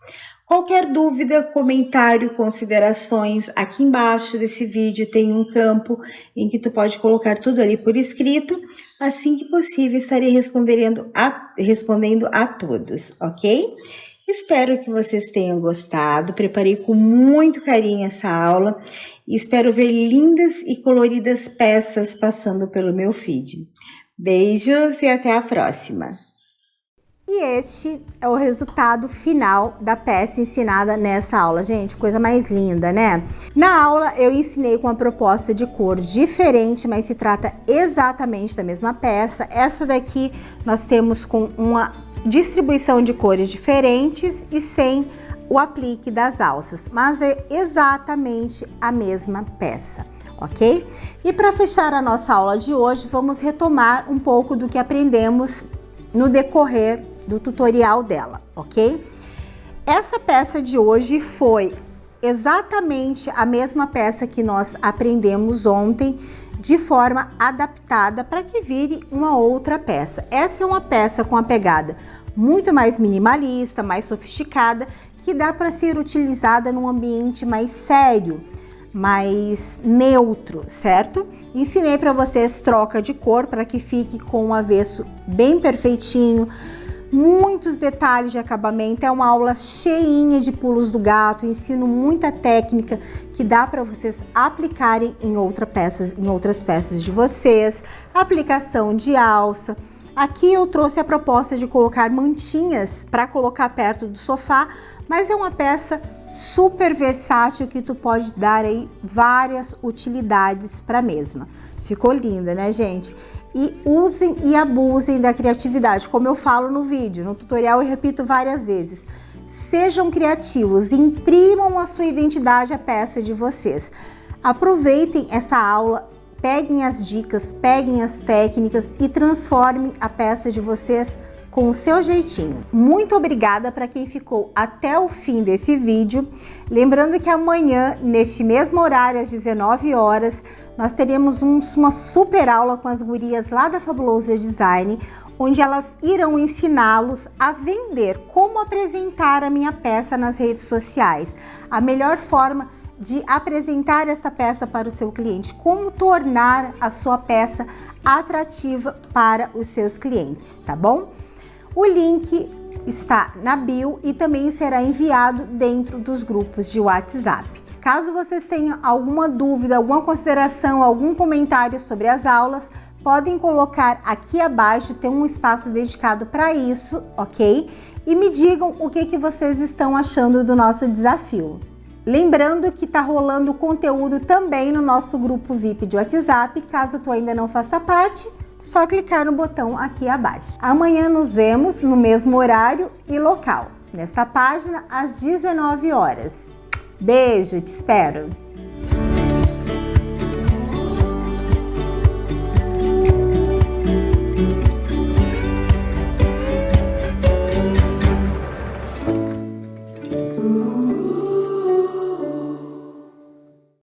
Qualquer dúvida, comentário, considerações, aqui embaixo desse vídeo tem um campo em que tu pode colocar tudo ali por escrito. Assim que possível, estarei respondendo a todos, ok? Espero que vocês tenham gostado. Preparei com muito carinho essa aula e espero ver lindas e coloridas peças passando pelo meu feed. Beijos e até a próxima! E este é o resultado final da peça ensinada nessa aula. Gente, coisa mais linda, né? Na aula eu ensinei com uma proposta de cor diferente, mas se trata exatamente da mesma peça. Essa daqui nós temos com uma distribuição de cores diferentes e sem o aplique das alças, mas é exatamente a mesma peça, ok? E para fechar a nossa aula de hoje, vamos retomar um pouco do que aprendemos no decorrer do tutorial dela, ok? Essa peça de hoje foi exatamente a mesma peça que nós aprendemos ontem, de forma adaptada para que vire uma outra peça. Essa é uma peça com a pegada muito mais minimalista, mais sofisticada, que dá para ser utilizada num ambiente mais sério, mais neutro, certo? Ensinei para vocês troca de cor para que fique com o avesso bem perfeitinho, muitos detalhes de acabamento. É uma aula cheinha de pulos do gato, ensino muita técnica que dá para vocês aplicarem em outras peças de vocês, aplicação de alça. Aqui eu trouxe a proposta de colocar mantinhas para colocar perto do sofá, mas é uma peça super versátil que tu pode dar aí várias utilidades para a mesma. Ficou linda, né, gente? E usem e abusem da criatividade, como eu falo no vídeo, no tutorial eu repito várias vezes. Sejam criativos, imprimam a sua identidade à peça de vocês. Aproveitem essa aula, peguem as dicas, peguem as técnicas e transformem a peça de vocês com o seu jeitinho. Muito obrigada para quem ficou até o fim desse vídeo. Lembrando que amanhã, neste mesmo horário, às 19 horas, nós teremos uma super aula com as gurias lá da Fabuloso Design, onde elas irão ensiná-los a vender, como apresentar a minha peça nas redes sociais, a melhor forma de apresentar essa peça para o seu cliente, como tornar a sua peça atrativa para os seus clientes, tá bom? O link está na bio e também será enviado dentro dos grupos de WhatsApp. Caso vocês tenham alguma dúvida, alguma consideração, algum comentário sobre as aulas, podem colocar aqui abaixo, tem um espaço dedicado para isso, ok? E me digam o que vocês estão achando do nosso desafio. Lembrando que tá rolando conteúdo também no nosso grupo VIP de WhatsApp, caso tu ainda não faça parte, só clicar no botão aqui abaixo. Amanhã nos vemos no mesmo horário e local, nessa página às 19 horas. Beijo, te espero!